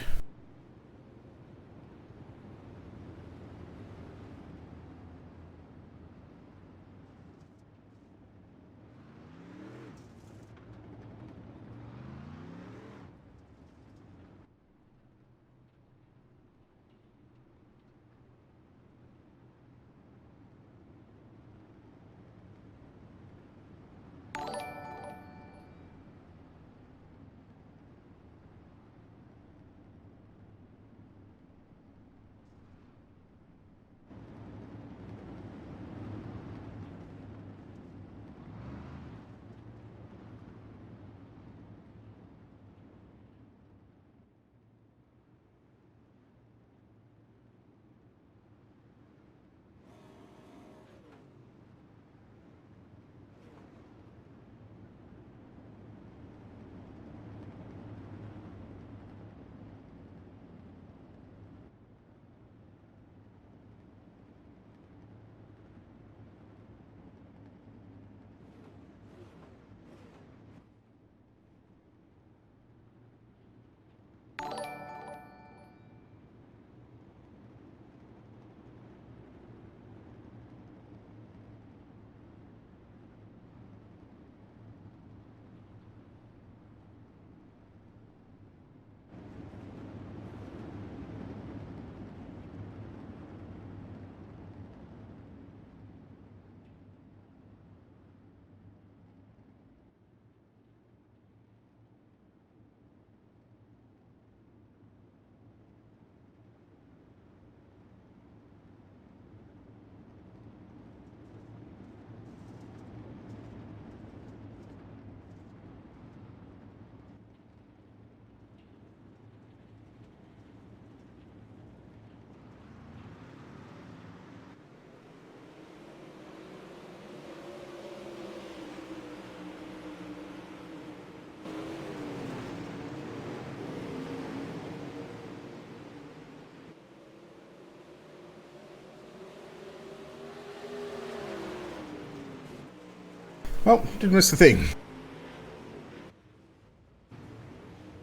Well, didn't miss the thing.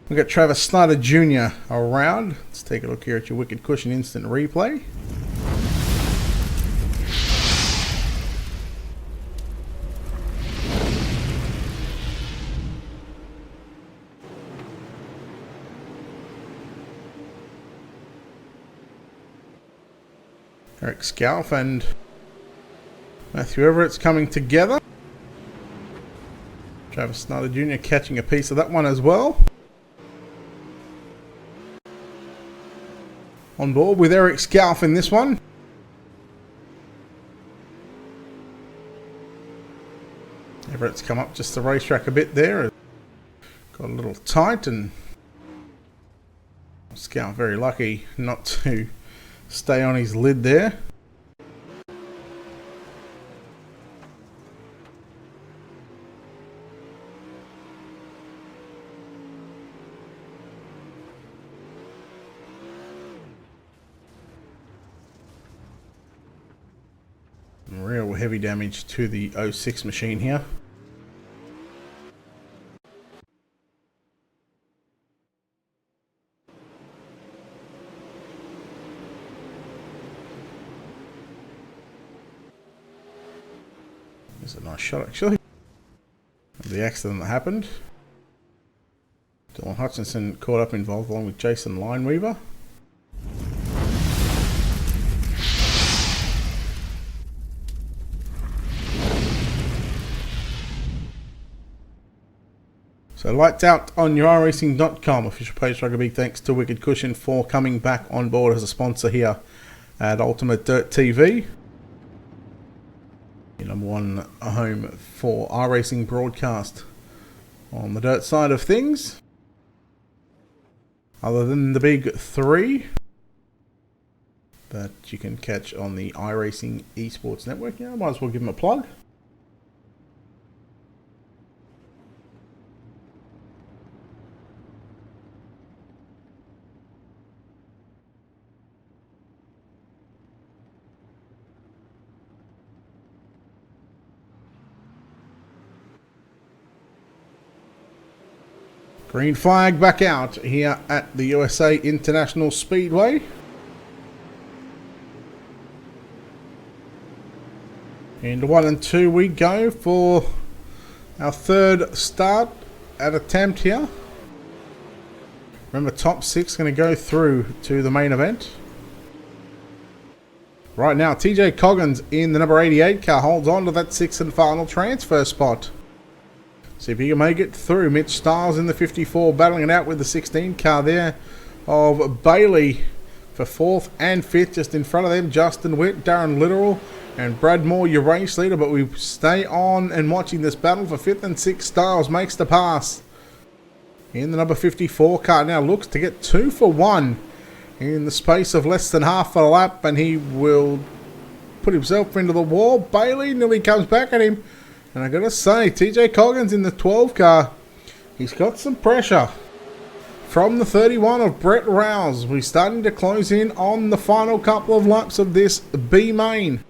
We've got Travis Snyder Jr. around. Let's take a look here at your Wicked Cushion instant replay. Eric Scalf and Matthew Everett's coming together. Travis Snyder Jr. catching a piece of that one as well. On board with Eric Scalf in this one. Everett's come up just the racetrack a bit there. Got a little tight, and Scout very lucky not to stay on his lid there. Real heavy damage to the 06 machine here. There's a nice shot actually of the accident that happened. Dylan Hutchinson caught up involved along with Jason Lineweaver. So lights out on your iRacing.com official page. Rugby. Thanks to Wicked Cushion for coming back on board as a sponsor here at Ultimate Dirt TV. Your number one home for iRacing broadcast on the dirt side of things. Other than the big three that you can catch on the iRacing Esports Network. Yeah, I might as well give them a plug. Green flag back out here at the USA International Speedway. Into 1 and 2 we go for our third start at attempt here. Remember, top 6 going to go through to the main event. Right now, TJ Coggins in the number 88 car holds on to that 6th and final transfer spot. See if he can make it through. Mitch Stiles in the 54 battling it out with the 16 car there of Bailey for 4th and 5th. Just in front of them, Justin Witt, Darren Littoral and Brad Moore, your race leader. But we stay on and watching this battle for 5th and 6th. Stiles makes the pass in the number 54 car. Now looks to get 2 for 1 in the space of less than half a lap. And he will put himself into the wall. Bailey nearly comes back at him. And I gotta say, TJ Coggins in the 12 car, he's got some pressure from the 31 of Brett Rouse. We're starting to close in on the final couple of laps of this B main.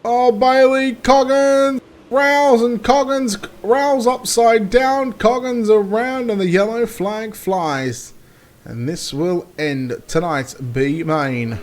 Oh, Bailey, Coggins, Rouse, and Coggins, Rouse upside down, Coggins around, and the yellow flag flies. And this will end tonight's B main.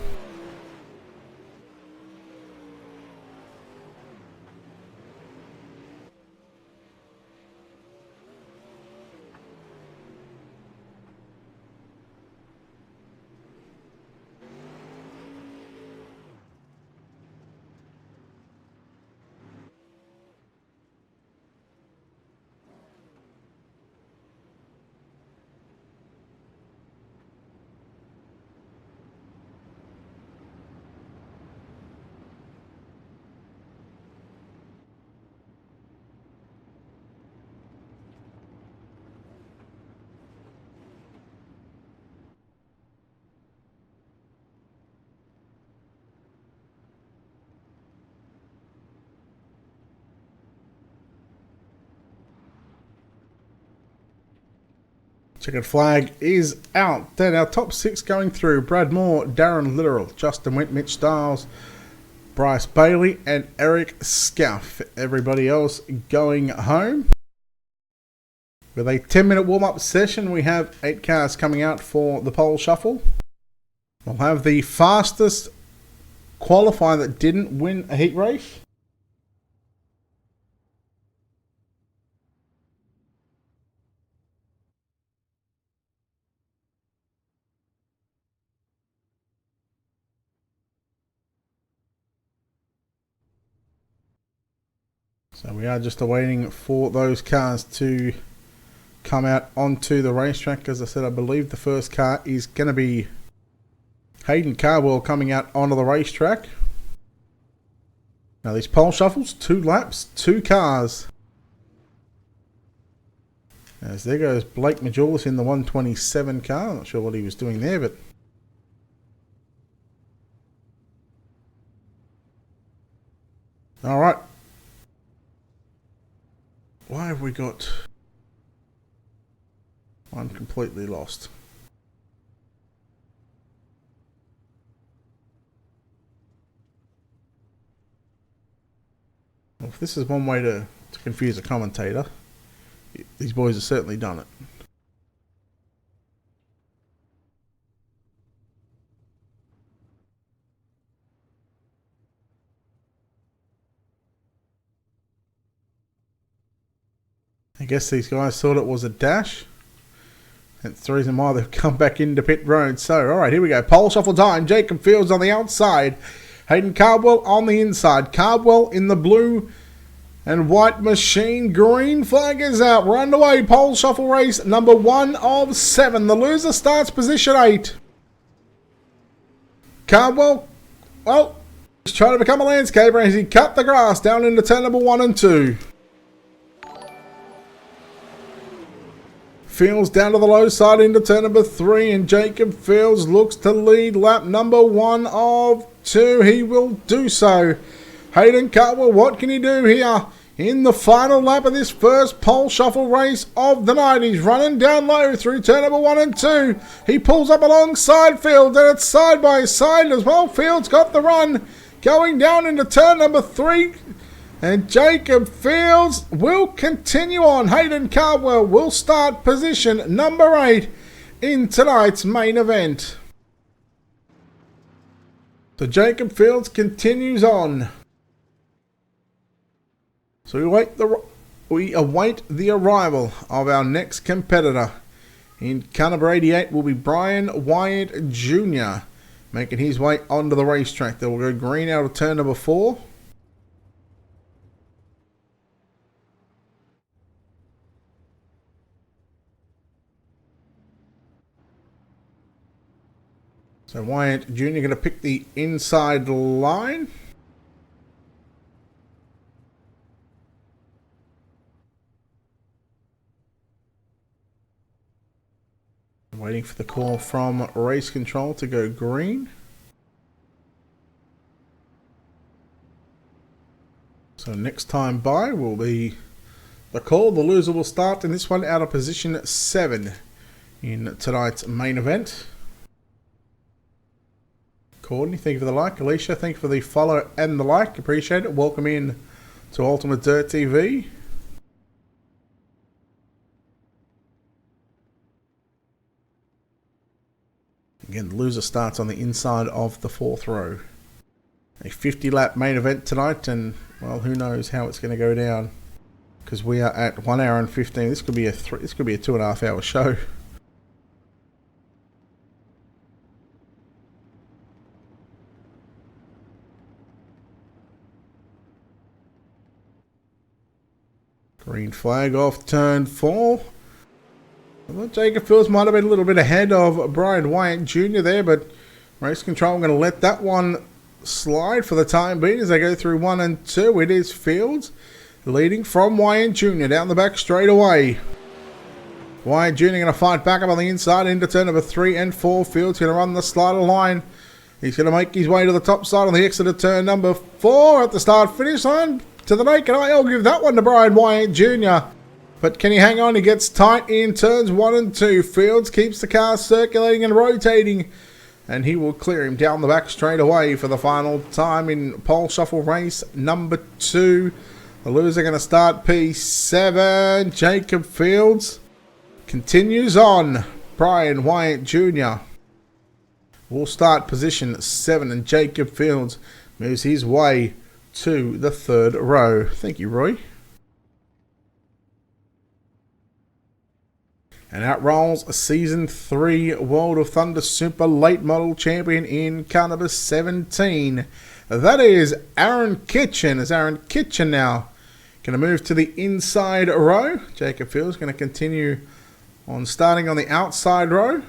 Checkered flag is out. Then our top 6 going through. Brad Moore, Darren Littoral, Justin Witt, Mitch Stiles, Bryce Bailey, and Eric Scuff. Everybody else going home. With a 10-minute warm-up session, we have 8 cars coming out for the pole shuffle. We'll have the fastest qualifier that didn't win a heat race. So we are just awaiting for those cars to come out onto the racetrack. As I said, I believe the first car is going to be Hayden Carwell coming out onto the racetrack. Now these pole shuffles, 2 laps, 2 cars. As there goes Blake Majulis in the 127 car. I'm not sure what he was doing there, but... Alright. Why have we got... I'm completely lost. Well, if this is one way to confuse a commentator, these boys have certainly done it. I guess these guys thought it was a dash. That's the reason why they've come back into pit road. So, alright, here we go. Pole shuffle time. Jacob Fields on the outside. Hayden Cardwell on the inside. Cardwell in the blue and white machine. Green flag is out. We're underway. Pole shuffle race number 1 of 7. The loser starts position 8. Cardwell, well, he's trying to become a landscaper as he cut the grass down into turn number 1 and 2. Fields down to the low side into turn number 3, and Jacob Fields looks to lead lap number 1 of 2. He will do so. Hayden Cardwell, what can he do here in the final lap of this first pole shuffle race of the night? He's running down low through turn number 1 and 2. He pulls up alongside Fields, and it's side by side as well. Fields got the run going down into turn number 3. And Jacob Fields will continue on. Hayden Cardwell will start position number 8 in tonight's main event. So Jacob Fields continues on. So we await the arrival of our next competitor. In car number 88 will be Brian Wyatt Jr. making his way onto the racetrack. They will go green out of turn number 4. So Wyatt Jr. going to pick the inside line. Waiting for the call from race control to go green. So next time by will be the call. The loser will start in this one out of position 7 in tonight's main event. Courtney, thank you for the like. Alicia, thank you for the follow and the like. Appreciate it. Welcome in to Ultimate Dirt TV. Again, the loser starts on the inside of the 4th row. A 50-lap main event tonight, and, well, who knows how it's going to go down. Because we are at 1 hour and 15. This could be a 2.5 hour show. Green flag off turn 4. I thought Jacob Fields might have been a little bit ahead of Brian Wyatt Jr. there, but race control, I'm going to let that one slide for the time being as they go through 1 and 2. It is Fields leading from Wyatt Jr. down the back straight away. Wyatt Jr. going to fight back up on the inside into turn number 3 and 4. Fields going to run the slider line. He's going to make his way to the top side on the exit of turn number 4 at the start-finish line. To the naked eye, I'll give that one to Brian Wyatt Jr. But can he hang on? He gets tight in turns 1 and 2. Fields keeps the car circulating and rotating. And he will clear him down the back straight away for the final time in pole shuffle race number 2. The loser going to start P7. Jacob Fields continues on. Brian Wyatt Jr. will start position 7. And Jacob Fields moves his way to the 3rd row. Thank you, Roy. And out rolls a Season 3 World of Thunder Super Late Model Champion in car number 17. That is Aaron Kitchen. As Aaron Kitchen now going to move to the inside row. Jacob Fields going to continue on starting on the outside row.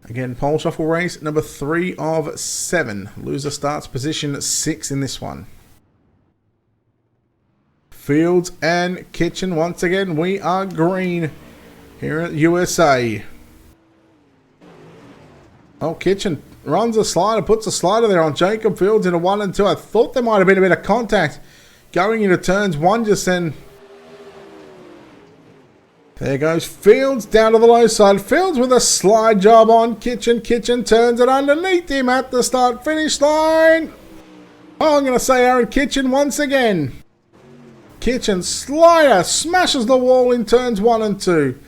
Again, pole shuffle race number 3 of 7. Loser starts position 6 in this one. Fields and Kitchen, once again, we are green here at USA. Oh, Kitchen runs a slider, puts a slider there on Jacob Fields into 1 and 2. I thought there might have been a bit of contact going into turns 1 just then. There goes Fields down to the low side. Fields with a slide job on Kitchen. Kitchen turns it underneath him at the start-finish line. Oh, I'm going to say Aaron Kitchen once again. Kitchen slider smashes the wall in turns 1 and 2.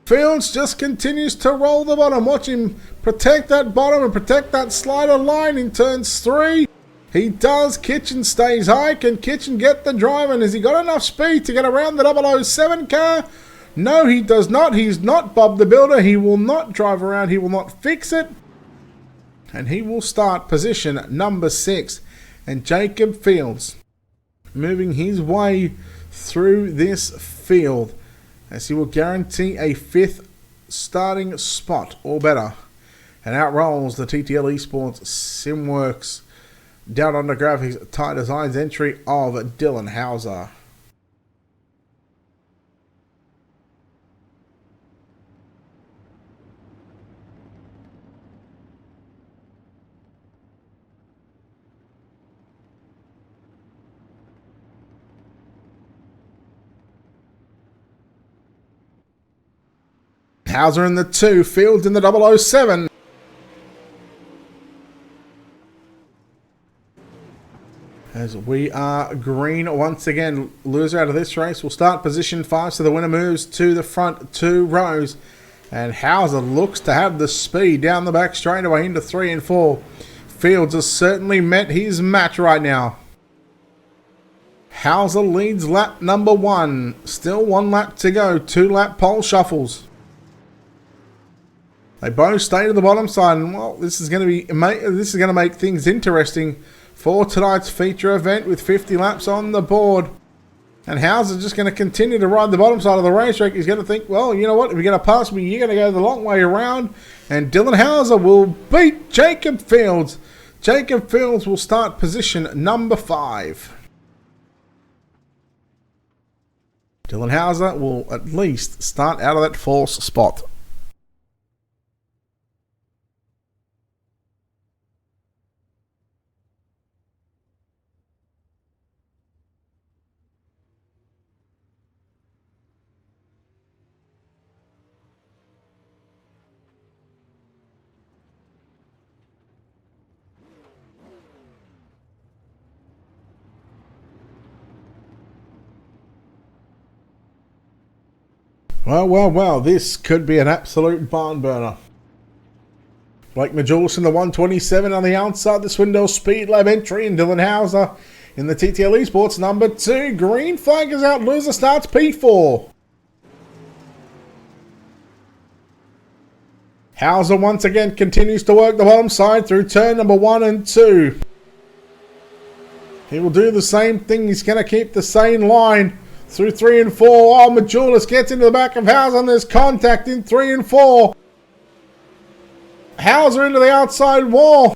Fields just continues to roll the bottom. Watch him protect that bottom and protect that slider line in turns 3. He does. Kitchen stays high. Can Kitchen get the drive? And has he got enough speed to get around the 007 car? No, he does not. He's not Bob the Builder. He will not drive around. He will not fix it. And he will start position number 6. And Jacob Fields moving his way through this field as he will guarantee a 5th starting spot or better. And out rolls the TTL Esports Simworks Down Under Graphics Tie Designs entry of Dylan Hauser. Hauser in the 2, Fields in the 007. As we are green once again, loser out of this race will start position 5, so the winner moves to the front 2 rows. And Hauser looks to have the speed down the back straightaway into 3 and 4. Fields has certainly met his match right now. Hauser leads lap number 1. Still 1 lap to go, 2 lap pole shuffles. They both stay to the bottom side, and well, this is going to make things interesting for tonight's feature event with 50 laps on the board. And Hauser's just going to continue to ride the bottom side of the racetrack. He's going to think, well, you know what? If you're going to pass me, you're going to go the long way around. And Dylan Hauser will beat Jacob Fields. Jacob Fields will start position number 5. Dylan Hauser will at least start out of that 4th spot. Well, this could be an absolute barn burner. Blake Majulis in the 127 on the outside, the Swindell Speed Lab entry, and Dylan Hauser in the TTL Esports number 2. Green flag is out, loser starts P4. Hauser once again continues to work the bottom side through turn number 1 and 2. He will do the same thing, he's going to keep the same line through 3 and 4. Oh, Majulis gets into the back of Hauser and there's contact in 3 and 4. Hauser into the outside wall.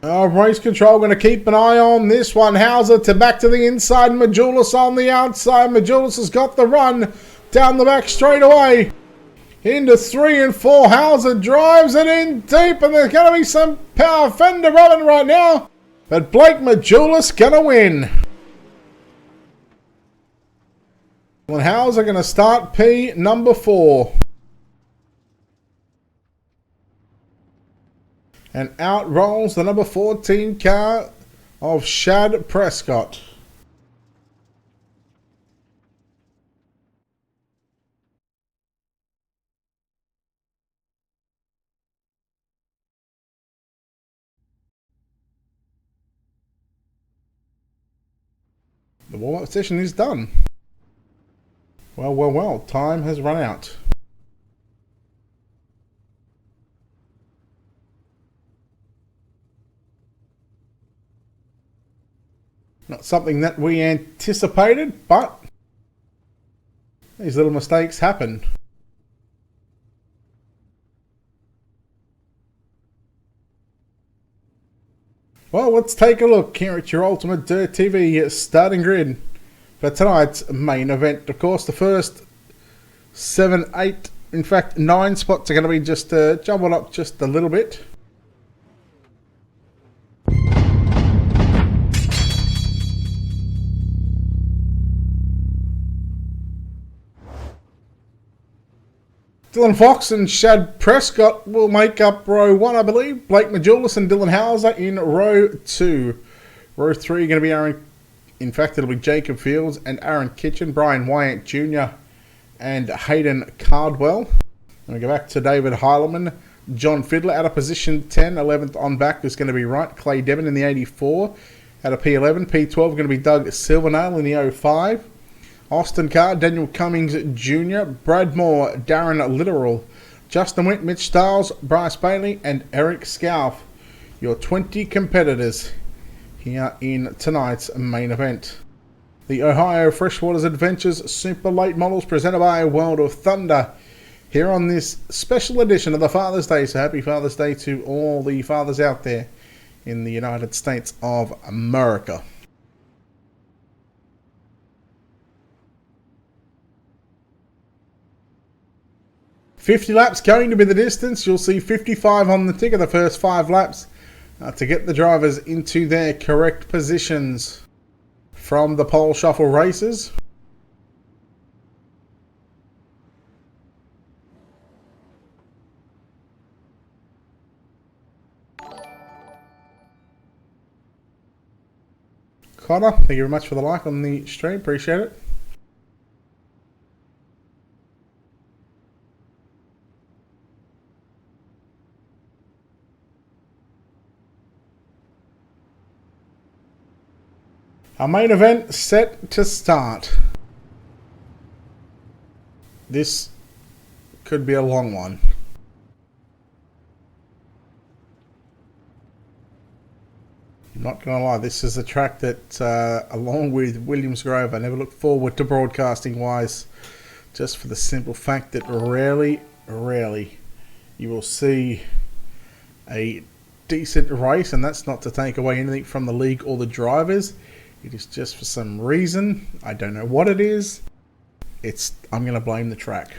Oh, race control going to keep an eye on this one. Hauser to back to the inside. Majulis on the outside. Majulis has got the run down the back straight away. Into 3 and 4. Hauser drives it in deep and there's going to be some power fender rubbing right now. But Blake Majulis going to win. Well, Hauser going to start P number 4. And out rolls the number 14 car of Shad Prescott. The warm-up session is done. Well, time has run out. Not something that we anticipated, but these little mistakes happen. Well, let's take a look here at your Ultimate Dirt TV starting grid for tonight's main event. Of course, the first 7, 8, in fact 9 spots are going to be just jumbled up just a little bit. Dylan Fox and Shad Prescott will make up row 1, I believe. Blake Majulis and Dylan Hauser in row 2. Row 3 going to be Aaron. In fact, it'll be Jacob Fields and Aaron Kitchen, Brian Wyatt Jr. and Hayden Cardwell. And we go back to David Heileman, John Fiddler out of position 10, 11th on back is going to be Wright. Clay Devon in the 84 out of P11. P12 going to be Doug Silvernail in the 05. Austin Carr, Daniel Cummings Jr., Brad Moore, Darren Literal, Justin Witt, Mitch Stiles, Bryce Bailey, and Eric Scalf. Your 20 competitors here in tonight's main event. The Ohio Freshwaters Adventures Super Late Models presented by World of Thunder here on this special edition of the Father's Day. So happy Father's Day to all the fathers out there in the United States of America. $50 laps going to be the distance. You'll see 55 on the ticker the first 5 laps to get the drivers into their correct positions from the pole shuffle races. Connor, thank you very much for the like on the stream. Appreciate it. Our main event set to start. This could be a long one. I'm not going to lie, this is a track that, along with Williams Grove, I never look forward to broadcasting wise, just for the simple fact that rarely you will see a decent race, and that's not to take away anything from the league or the drivers. It is just for some reason, I don't know what it is, I'm going to blame the track.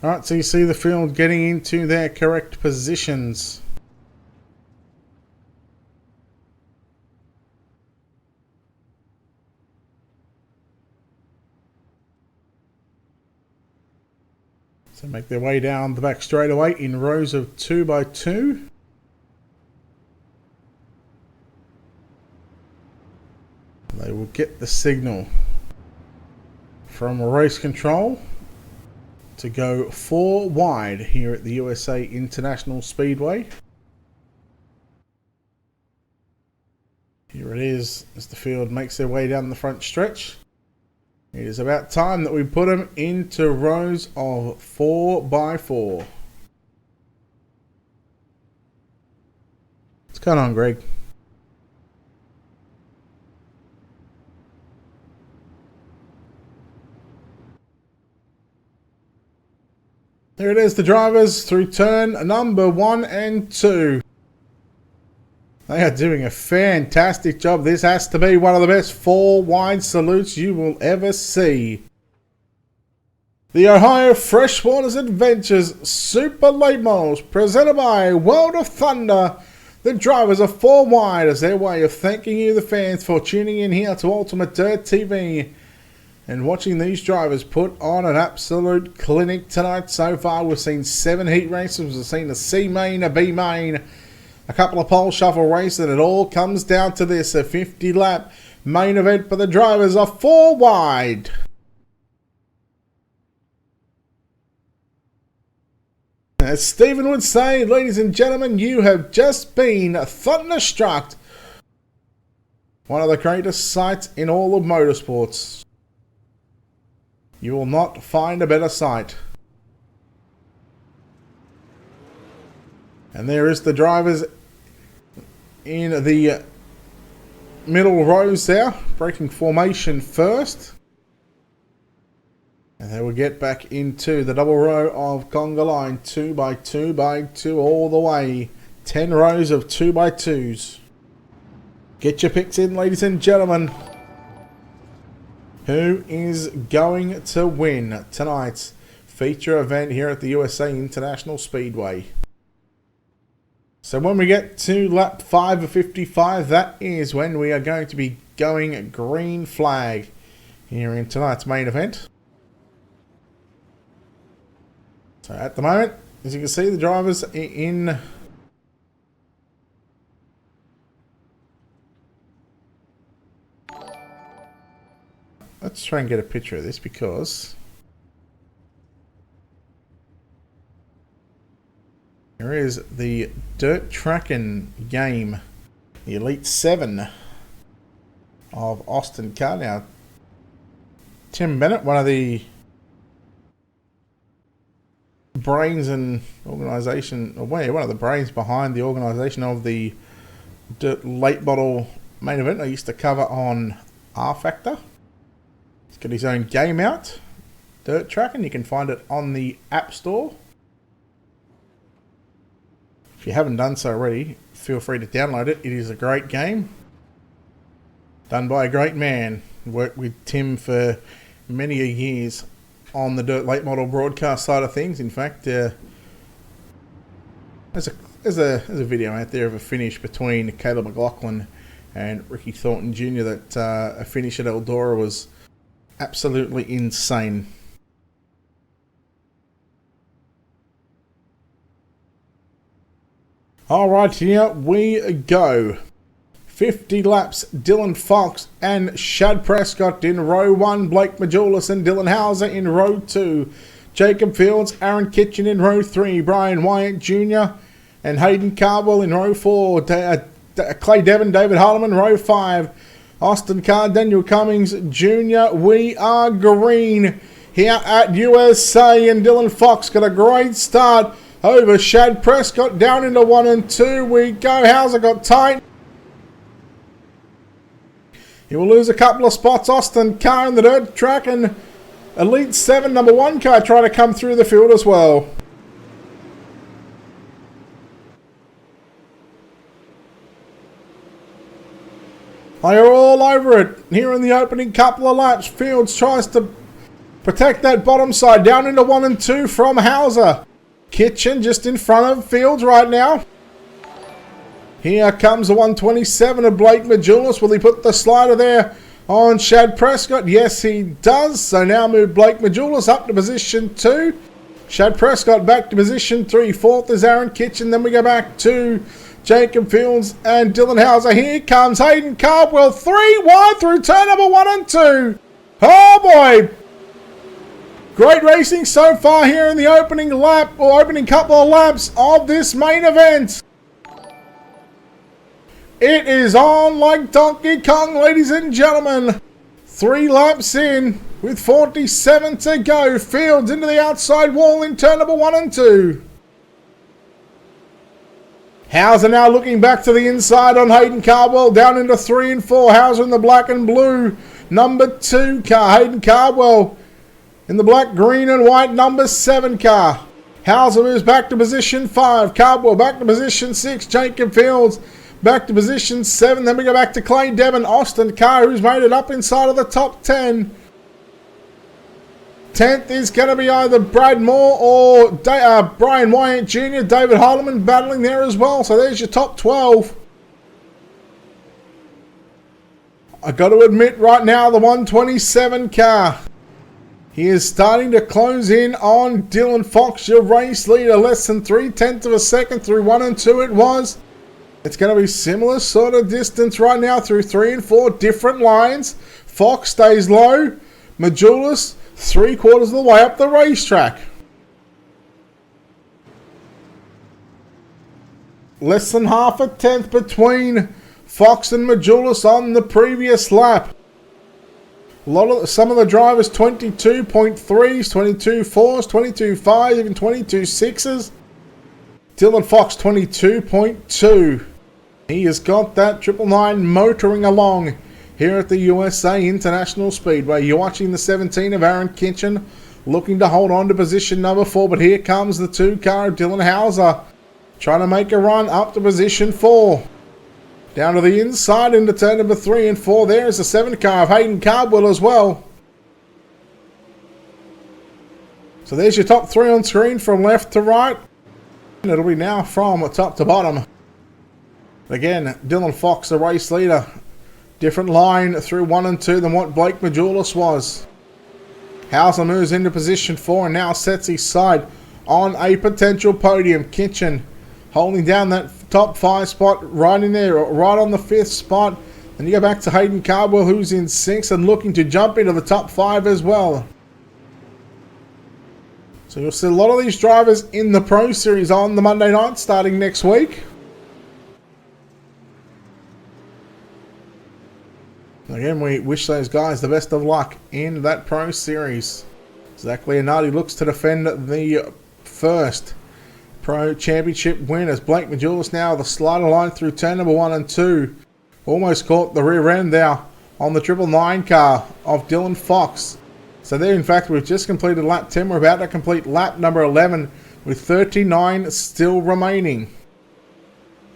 Alright, so you see the field getting into their correct positions. So make their way down the back straightaway in rows of 2 by 2. They will get the signal from race control to go 4 wide here at the USA International Speedway. Here it is as the field makes their way down the front stretch. It is about time that we put them into rows of 4 by 4. What's going on, Greg? There it is, the drivers through turn number 1 and 2. They are doing a fantastic job. This has to be one of the best 4 wide salutes you will ever see. The Ohio Freshwaters Adventures Super Late Models presented by World of Thunder. The drivers are 4 wide as their way of thanking you, the fans, for tuning in here to Ultimate Dirt TV and watching these drivers put on an absolute clinic tonight. So far, we've seen 7 heat races. We've seen a C main, a B main, a couple of pole shuffle races, and it all comes down to this, a 50 lap main event for the drivers are 4 wide. As Stephen would say, ladies and gentlemen, you have just been thunderstruck. One of the greatest sights in all of motorsports. You will not find a better sight. And there is the drivers in the middle rows there, breaking formation first. And then we'll get back into the double row of conga line. 2x2x2 all the way. 10 rows of 2x2s. Get your picks in, ladies and gentlemen. Who is going to win tonight's feature event here at the USA International Speedway? So when we get to lap 5 of 55, that is when we are going to be going green flag here in tonight's main event. So at the moment, as you can see, the drivers are in let's try and get a picture of this because here is the dirt tracking game, the Elite 7 of Austin Car. Now, Tim Bennett, one of the brains and organisation, one of the brains behind the organisation of the dirt late model main event I used to cover on R Factor. He's got his own game out, Dirt Tracking. You can find it on the App Store. If you haven't done so already, feel free to download it. It is a great game. Done by a great man. Worked with Tim for many a years on the dirt late model broadcast side of things. In fact, there's a video out there of a finish between Caleb McLaughlin and Ricky Thornton Jr. that a finish at Eldora was absolutely insane. Alright, here we go. 50 laps, Dylan Fox and Shad Prescott in row 1, Blake Majulis and Dylan Hauser in row 2, Jacob Fields, Aaron Kitchen in row 3, Brian Wyatt Jr. and Hayden Cardwell in row 4, Clay Devon, David Harleman, row 5, Austin Carr, Daniel Cummings Jr. We are green here at USA, and Dylan Fox got a great start over Shad Prescott down into 1 and 2. We go. Hauser got tight. He will lose a couple of spots. Austin Carr in the dirt track and Elite 7 number 1 car trying to come through the field as well. They are all over it here in the opening couple of laps. Fields tries to protect that bottom side down into 1 and 2 from Hauser. Kitchen just in front of Fields right now. Here comes the 127 of Blake Majulis. Will he put the slider there on Shad Prescott? Yes, he does. So now move Blake Majulis up to position 2. Shad Prescott back to position 3. 4th is Aaron Kitchen. Then we go back to Jacob Fields and Dylan Hauser. Here comes Hayden Cardwell. 3 wide through turn number 1 and 2. Oh boy! Great racing so far here in the opening lap, or opening couple of laps of this main event. It is on like Donkey Kong, ladies and gentlemen. 3 laps in with 47 to go. Fields into the outside wall in turn number 1 and 2. Hauser now looking back to the inside on Hayden Cardwell, down into 3 and 4. Hauser in the black and blue number 2 car. Hayden Cardwell in the black, green and white number 7 car. Hauser moves back to position 5. Cardwell back to position 6. Jacob Fields back to position 7. Then we go back to Clay Devon. Austin Carr, who's made it up inside of the top 10. 10th is going to be either Brad Moore or Brian Wyatt Jr. David Harleman battling there as well. So there's your top 12. I got to admit right now, the 127 car, he is starting to close in on Dylan Fox, your race leader. Less than 3/10 of a second through 1 and 2 it was. It's going to be similar sort of distance right now through 3 and 4 different lines. Fox stays low. Majulis 3/4 of the way up the racetrack. Less than half a tenth between Fox and Majulis on the previous lap. Some of the drivers 22.3s, 22.4s, 22.5s, even 22.6s. Dylan Fox 22.2. He has got that 999 motoring along here at the USA International Speedway. You're watching the 17 of Aaron Kitchen looking to hold on to position number 4, but here comes the 2 car of Dylan Hauser, trying to make a run up to position 4. Down to the inside into turn number 3 and 4. There's the 7 car of Hayden Cardwell as well. So there's your top 3 on screen from left to right. And it'll be now from top to bottom. Again, Dylan Fox, the race leader. Different line through 1 and 2 than what Blake Majulis was. Hauser moves into position 4 and now sets his side on a potential podium. Kitchen holding down that top 5 spot right in there, right on the 5th spot. Then you go back to Hayden Cardwell, who's in 6th and looking to jump into the top 5 as well. So you'll see a lot of these drivers in the Pro Series on the Monday night starting next week. Again, we wish those guys the best of luck in that Pro Series. Zach Leonardi looks to defend the first Pro Championship win as Blake Majulis now the slider line through turn number 1 and 2. Almost caught the rear end there on the 999 car of Dylan Fox. So there, in fact, we've just completed lap 10. We're about to complete lap number 11 with 39 still remaining.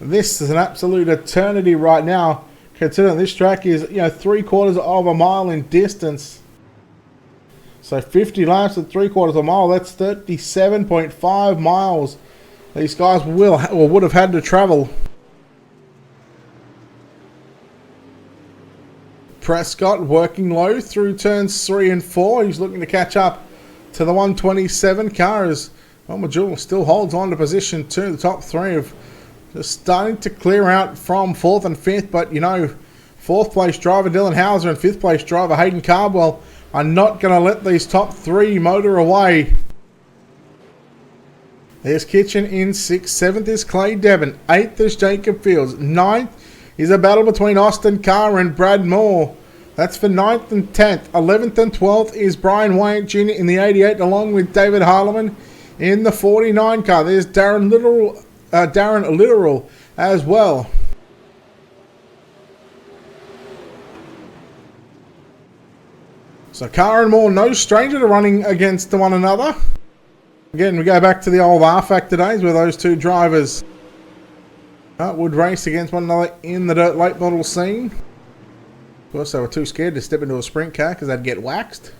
This is an absolute eternity right now, considering this track is, 3/4 of a mile in distance. So 50 laps at 3/4 of a mile, that's 37.5 miles these guys would have had to travel. Prescott working low through turns 3 and 4. He's looking to catch up to the 127 cars. Well, Majulis still holds on to position 2. The top 3 have just starting to clear out from 4th and 5th. But, 4th place driver Dylan Hauser and 5th place driver Hayden Cardwell are not going to let these top 3 motor away. There's Kitchen in 6th. 7th is Clay Devon. 8th is Jacob Fields. 9th is a battle between Austin Carr and Brad Moore. That's for 9th and 10th. 11th and 12th is Brian Wyatt Jr. in the 88, along with David Harleman in the 49 car. There's Darren Literal as well. So Carr and Moore, no stranger to running against one another. Again, we go back to the old R-Factor days where those two drivers would race against one another in the dirt late model scene. Of course, they were too scared to step into a sprint car because they'd get waxed.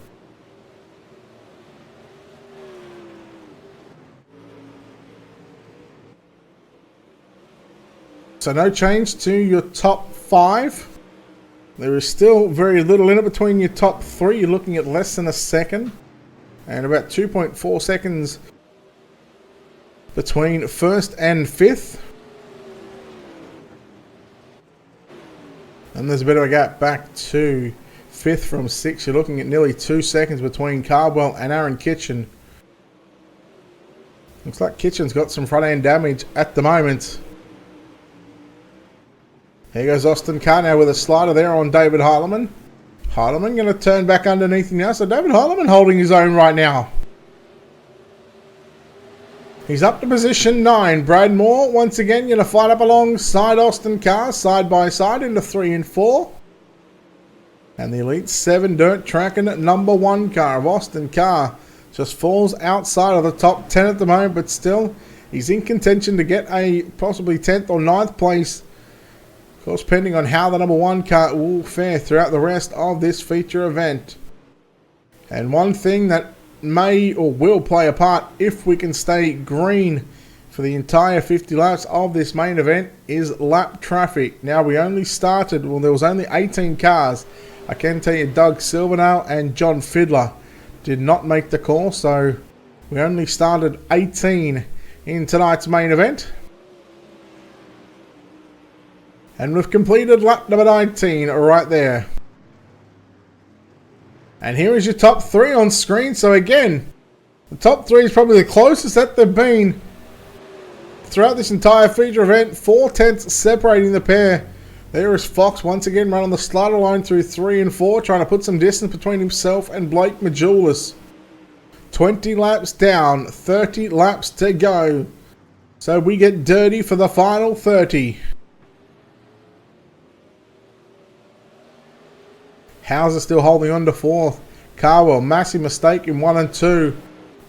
So no change to your top 5. There is still very little in it between your top 3. You're looking at less than a second. And about 2.4 seconds between 1st and 5th. And there's a bit of a gap back to 5th from 6th. You're looking at nearly 2 seconds between Cardwell and Aaron Kitchen. Looks like Kitchen's got some front end damage at the moment. Here goes Austin Carr now with a slider there on David Harleman. Harleman going to turn back underneath him now. So David Harleman holding his own right now. He's up to position 9. Brad Moore once again going to fight up alongside Austin Carr side by side into 3 and 4. And the Elite 7 dirt tracking number 1 car of Austin Carr just falls outside of the top 10 at the moment, but still he's in contention to get a possibly 10th or 9th place. Of course, depending on how the number 1 car will fare throughout the rest of this feature event. And one thing that may or will play a part if we can stay green for the entire 50 laps of this main event is lap traffic. Now, we only started, well, there was only 18 cars. I can tell you Doug Silvernail and John Fiddler did not make the call, so we only started 18 in tonight's main event. And we've completed lap number 19 right there. And here is your top 3 on screen. So again, the top 3 is probably the closest that they've been throughout this entire feature event. 4 tenths separating the pair. There is Fox once again running the slider line through 3 and 4, trying to put some distance between himself and Blake Majulis. 20 laps down, 30 laps to go. So we get dirty for the final 30. Hauser still holding on to 4th. Carwell, massive mistake in 1 and 2.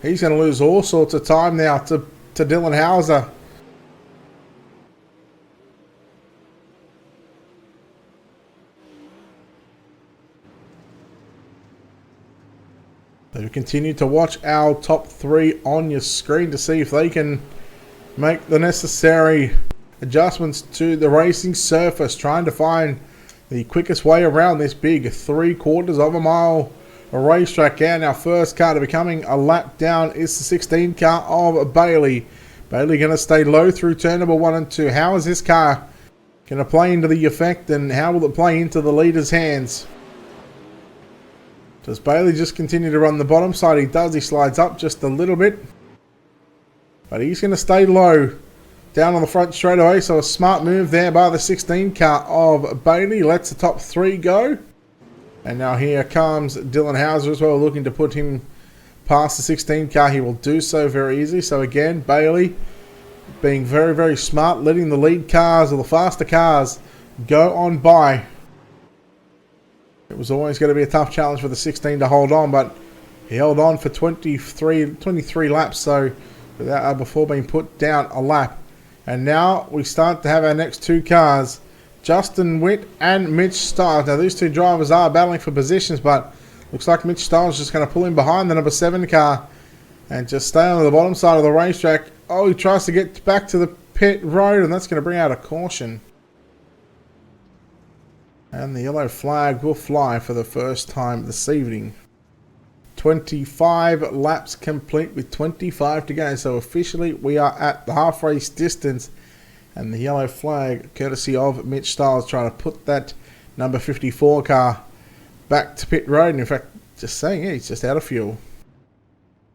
He's going to lose all sorts of time now to Dylan Hauser. So we continue to watch our top 3 on your screen to see if they can make the necessary adjustments to the racing surface, trying to find the quickest way around this big 3/4 of a mile racetrack. And our first car to be coming a lap down is the 16 car of Bailey. Bailey going to stay low through turn number 1 and 2. How is this car going to play into the effect, and how will it play into the leader's hands? Does Bailey just continue to run the bottom side? He does. He slides up just a little bit, but he's going to stay low down on the front straight away. So a smart move there by the 16 car of Bailey. Lets the top 3 go. And now here comes Dylan Hauser as well, looking to put him past the 16 car. He will do so very easily. So again, Bailey being very, very smart, letting the lead cars or the faster cars go on by. It was always going to be a tough challenge for the 16 to hold on, but he held on for 23 laps, so without, before being put down a lap. And now we start to have our next 2 cars, Justin Witt and Mitch Stiles. Now these 2 drivers are battling for positions, but looks like Mitch Stiles is just going to pull in behind the number 7 car and just stay on the bottom side of the racetrack. Oh, he tries to get back to the pit road, and that's going to bring out a caution. And the yellow flag will fly for the first time this evening. 25 laps complete with 25 to go. So officially we are at the half race distance. And the yellow flag, courtesy of Mitch Stiles, trying to put that number 54 car back to pit road. And in fact, just saying, yeah, he's just out of fuel.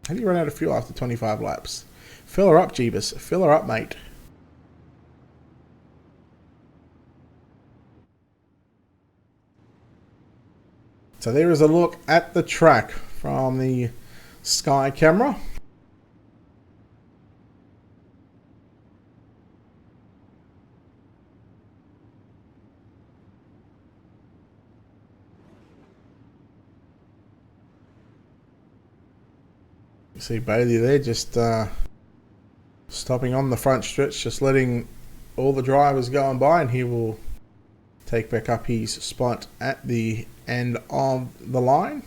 How do you run out of fuel after 25 laps? Fill her up, Jeebus. Fill her up, mate. So there is a look at the track from the Sky camera. You see Bailey there just stopping on the front stretch, just letting all the drivers go on by, and he will take back up his spot at the end of the line.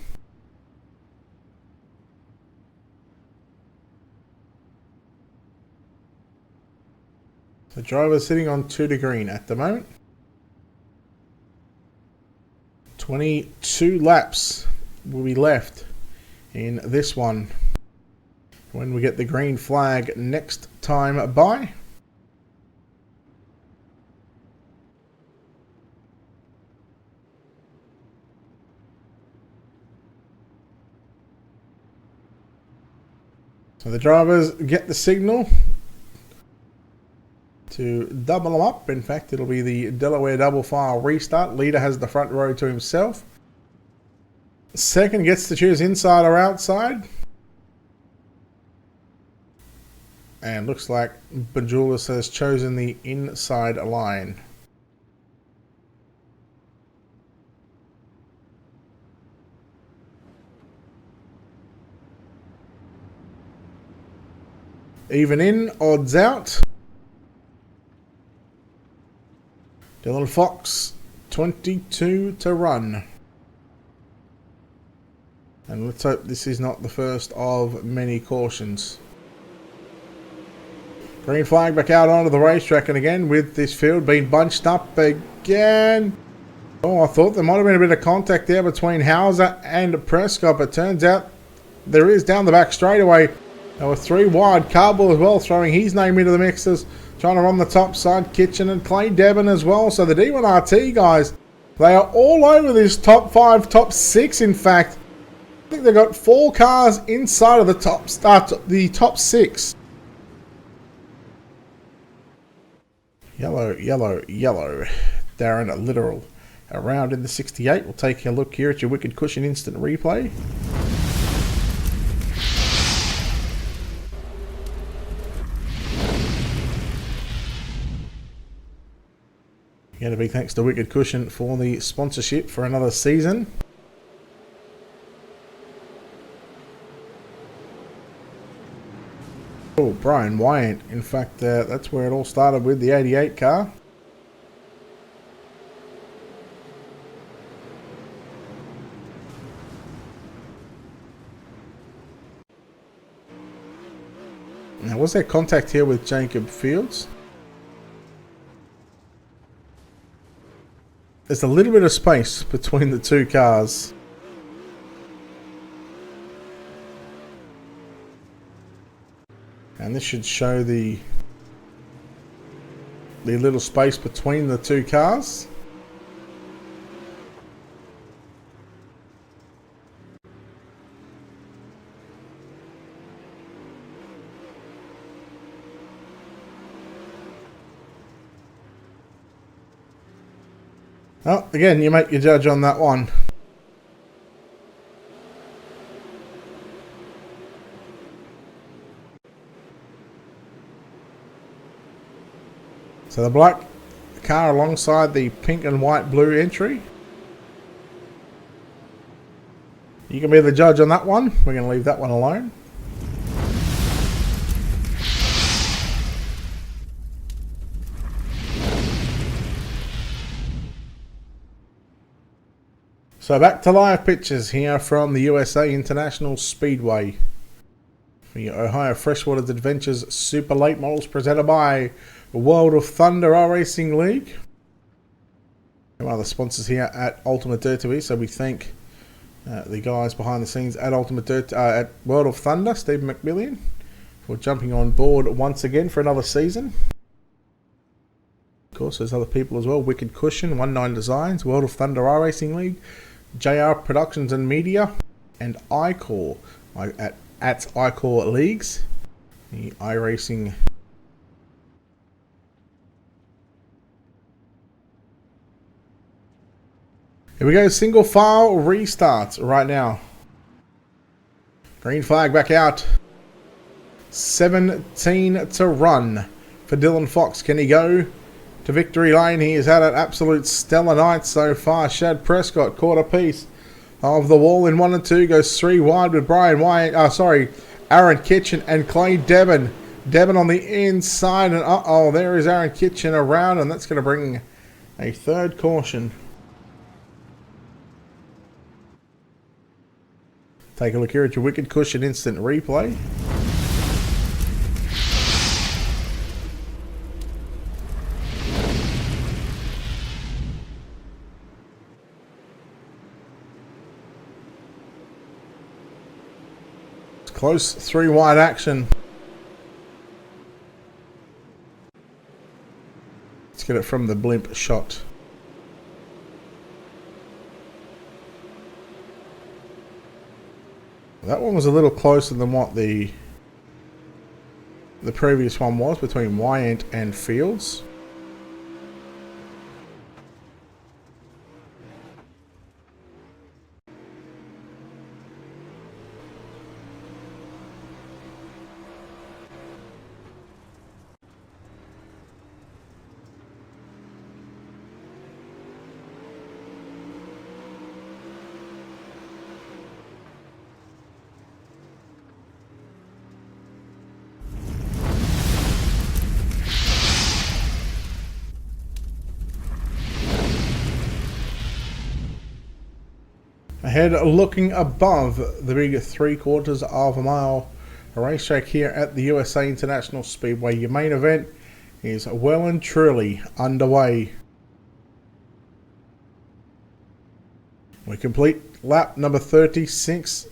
The driver sitting on 2 to green at the moment. 22 laps will be left in this one when we get the green flag next time by. So the drivers get the signal to double them up. In fact, it'll be the Delaware double file restart. Leader has the front row to himself. Second gets to choose inside or outside. And looks like Bajulis has chosen the inside line. Even in, odds out. Dylan Fox, 22 to run. And let's hope this is not the first of many cautions. Green flag back out onto the racetrack, and again with this field being bunched up again. Oh, I thought there might have been a bit of contact there between Hauser and Prescott, but turns out there is down the back straightaway. There were 3 wide. Carball as well, throwing his name into the mixers. Trying to run the top side. Kitchen and Clay Devon as well. So the D1RT guys, they are all over this top 5, top 6 in fact. I think they've got 4 cars inside of the top 6. Yellow, yellow, yellow. Darren, a literal. Around in the 68. We'll take a look here at your Wicked Cushion instant replay. Again, a big thanks to Wicked Cushion for the sponsorship for another season. Brian Wyant. In fact, that's where it all started with the 88 car. Now, was there contact here with Jacob Fields? There's a little bit of space between the two cars. And this should show the little space between the two cars. Oh, again, you make your judge on that one. So the black car alongside the pink and white blue entry. You can be the judge on that one. We're going to leave that one alone. So back to live pictures here from the USA International Speedway. For your Ohio Freshwaters Adventures Super Late Models presented by World of Thunder Racing League. One of the sponsors here at Ultimate Dirt TV, so we thank the guys behind the scenes at at World of Thunder, Stephen McMillian, for jumping on board once again for another season. Of course, there's other people as well: Wicked Cushion, 19 Designs, World of Thunder Racing League, JR Productions and Media, and iCore at iCore Leagues, the iRacing. Here we go, single file restarts right now. Green flag back out. 17 to run for Dylan Fox. Can he go to victory lane? He has had an absolute stellar night so far. Shad Prescott caught a piece of the wall in 1 and 2. Goes 3 wide with Brian Wyatt. Aaron Kitchen and Clay Devon. Devon on the inside. And there is Aaron Kitchen around. And that's going to bring a third caution. Take a look here at your Wicked Cushion instant replay. It's close 3 wide action. Let's get it from the blimp shot. That one was a little closer than what the previous one was between Wyant and Fields. Ahead, looking above the big 3/4 of a mile racetrack here at the USA International Speedway. Your main event is well and truly underway. We complete lap number 36.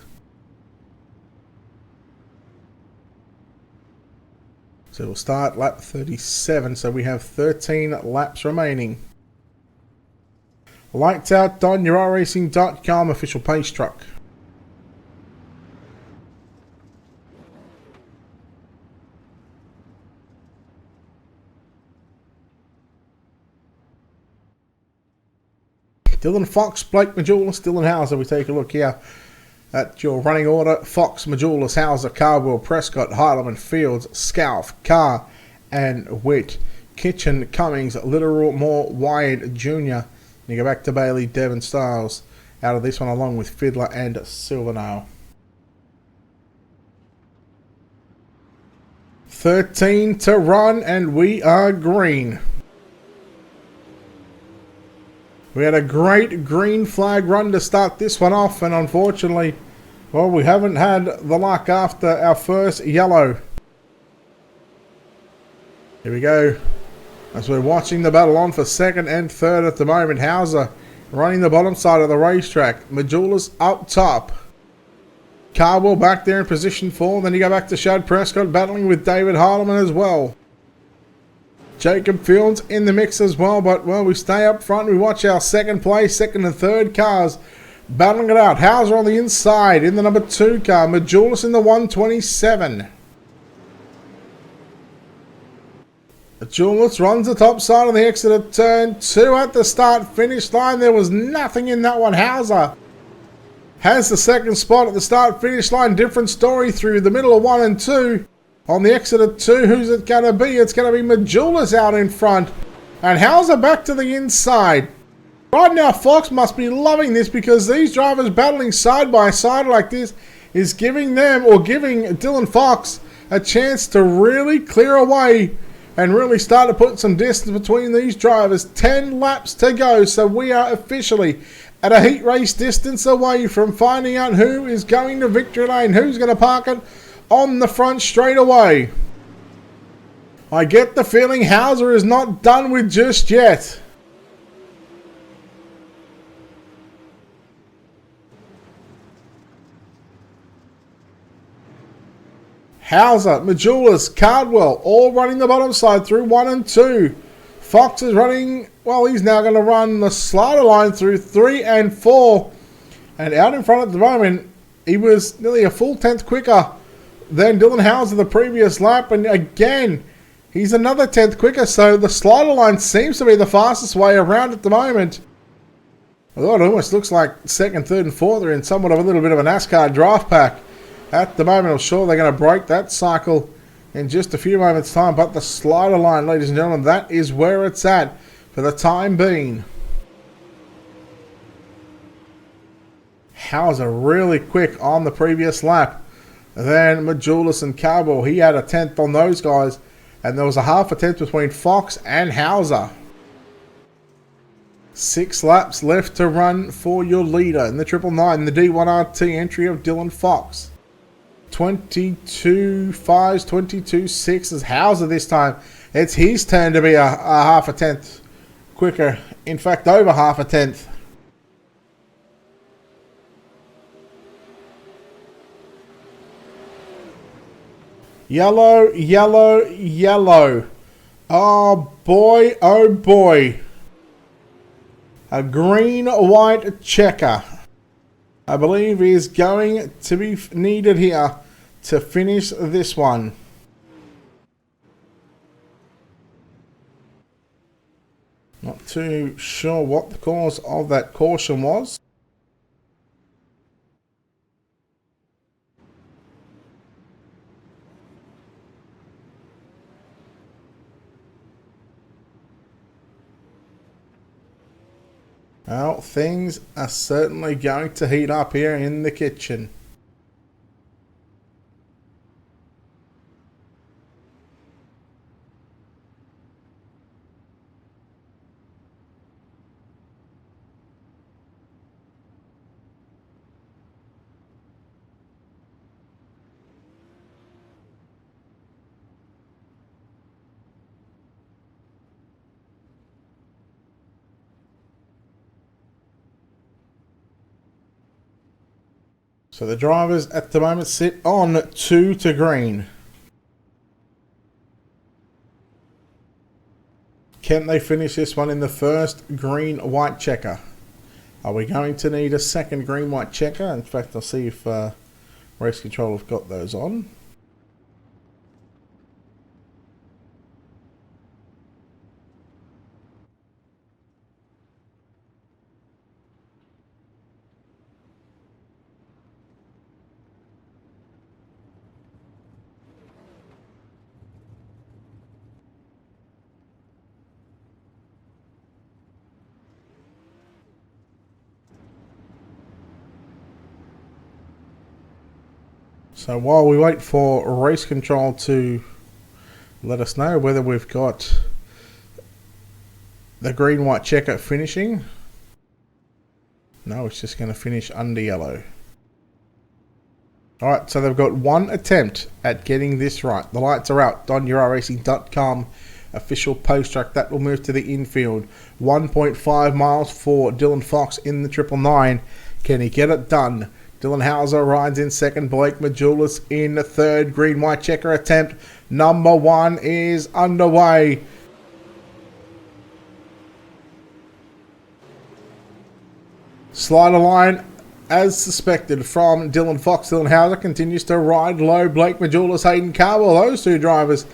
So we'll start lap 37. So we have 13 laps remaining. Lights out on your iRacing.com official pace truck. Dylan Fox, Blake Majulis, Dylan Hauser. We take a look here at your running order. Fox, Majulis, Hauser, Cardwell, Prescott, Heileman, Fields, Scalf, Carr, and Witt. Kitchen, Cummings, Littlemore, Wyatt Jr. You go back to Bailey, Devon, Styles out of this one, along with Fiddler and Silvernail. 13 to run, and we are green. We had a great green flag run to start this one off, and unfortunately, well, we haven't had the luck after our first yellow. Here we go. As we're watching the battle on for second and third at the moment. Hauser running the bottom side of the racetrack. Majula's up top. Cardwell back there in position 4. Then you go back to Shad Prescott battling with David Harleman as well. Jacob Fields in the mix as well, but well, we stay up front. We watch our second place, second and third cars battling it out. Hauser on the inside in the number 2 car. Majulis in the 127. Majulis runs the top side on the exit of turn 2 at the start finish line. There was nothing in that one. Hauser has the second spot at the start finish line. Different story through the middle of 1 and 2. On the exit of 2, who's it going to be? It's going to be Majulis out in front. And Hauser back to the inside. Right now, Fox must be loving this, because these drivers battling side by side like this is giving them, or giving Dylan Fox, a chance to really clear away and really start to put some distance between these drivers. 10 laps to go, so we are officially at a heat race distance away from finding out who is going to victory lane, who's going to park it on the front straight away. I get the feeling Hauser is not done with just yet. Hauser, Majulis, Cardwell, all running the bottom side through 1 and 2. Fox is running, well, he's now going to run the slider line through 3 and 4. And out in front at the moment, he was nearly a full 10th quicker than Dylan Hauser the previous lap. And again, he's another 10th quicker. So the slider line seems to be the fastest way around at the moment. Although it almost looks like second, third and fourth are in somewhat of a little bit of a NASCAR draft pack at the moment. I'm sure they're going to break that cycle in just a few moments' time. But the slider line, ladies and gentlemen, that is where it's at for the time being. Hauser really quick on the previous lap. Then Majulis and Cardwell, he had a 10th on those guys. And there was a half a 10th between Fox and Hauser. 6 laps left to run for your leader in the 999, the D1RT entry of Dylan Fox. 22 5s, 22 6s. Hauser this time. It's his turn to be a half a 10th quicker. In fact, over half a 10th. Yellow, yellow, yellow. Oh boy, oh boy. A green-white checker, I believe, is going to be needed here to finish this one. Not too sure what the cause of that caution was. Well, things are certainly going to heat up here in the kitchen. So the drivers at the moment sit on 2 to green. Can they finish this one in the first green-white checker? Are we going to need a second green-white checker? In fact, I'll see if Race Control have got those on. So while we wait for Race Control to let us know whether we've got the green-white checker finishing. No, it's just going to finish under yellow. Alright, so they've got one attempt at getting this right. The lights are out on EuroRacing.com official post track. That will move to the infield. 1.5 miles for Dylan Fox in the 999. Can he get it done? Dylan Hauser rides in second. Blake Majulis in the third. Green-white checker attempt. Number one is underway. Slider line, as suspected, from Dylan Fox. Dylan Hauser continues to ride low. Blake Majulis, Hayden Carwell. Those two drivers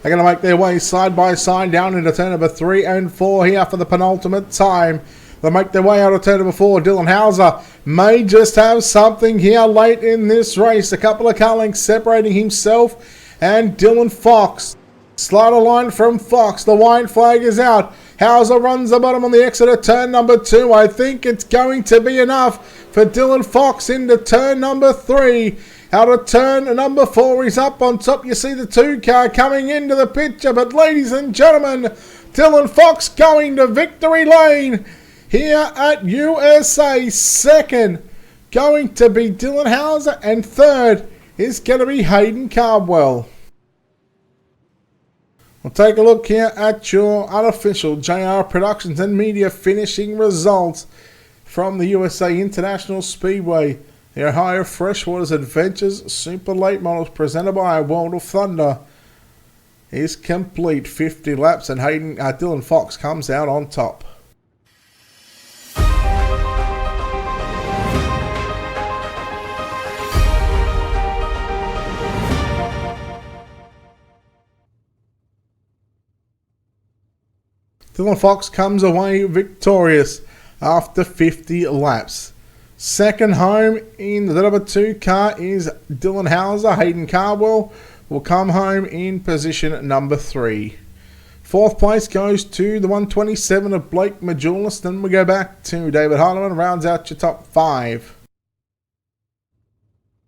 are going to make their way side by side down into turn number 3 and 4 here for the penultimate time. They'll make their way out of turn number 4. Dylan Hauser may just have something here late in this race. A couple of car lengths separating himself and Dylan Fox. Slider line from Fox. The white flag is out. Hauser runs the bottom on the exit of turn number 2. I think it's going to be enough for Dylan Fox into turn number 3. Out of turn number 4, he's up on top. You see the 2 car coming into the picture. But ladies and gentlemen, Dylan Fox going to victory lane here at USA. Second going to be Dylan Hauser, and third is going to be Hayden Cardwell. We'll take a look here at your unofficial JR Productions and Media finishing results from the USA International Speedway. The Ohio Freshwaters Adventures Super Late Models presented by World of Thunder is complete. 50 laps, and Dylan Fox comes out on top. Dylan Fox comes away victorious after 50 laps. Second home in the number 2 car is Dylan Hauser. Hayden Cardwell will come home in position number 3. Fourth place goes to the 127 of Blake Majulis. Then we go back to David Harleman, rounds out your top 5.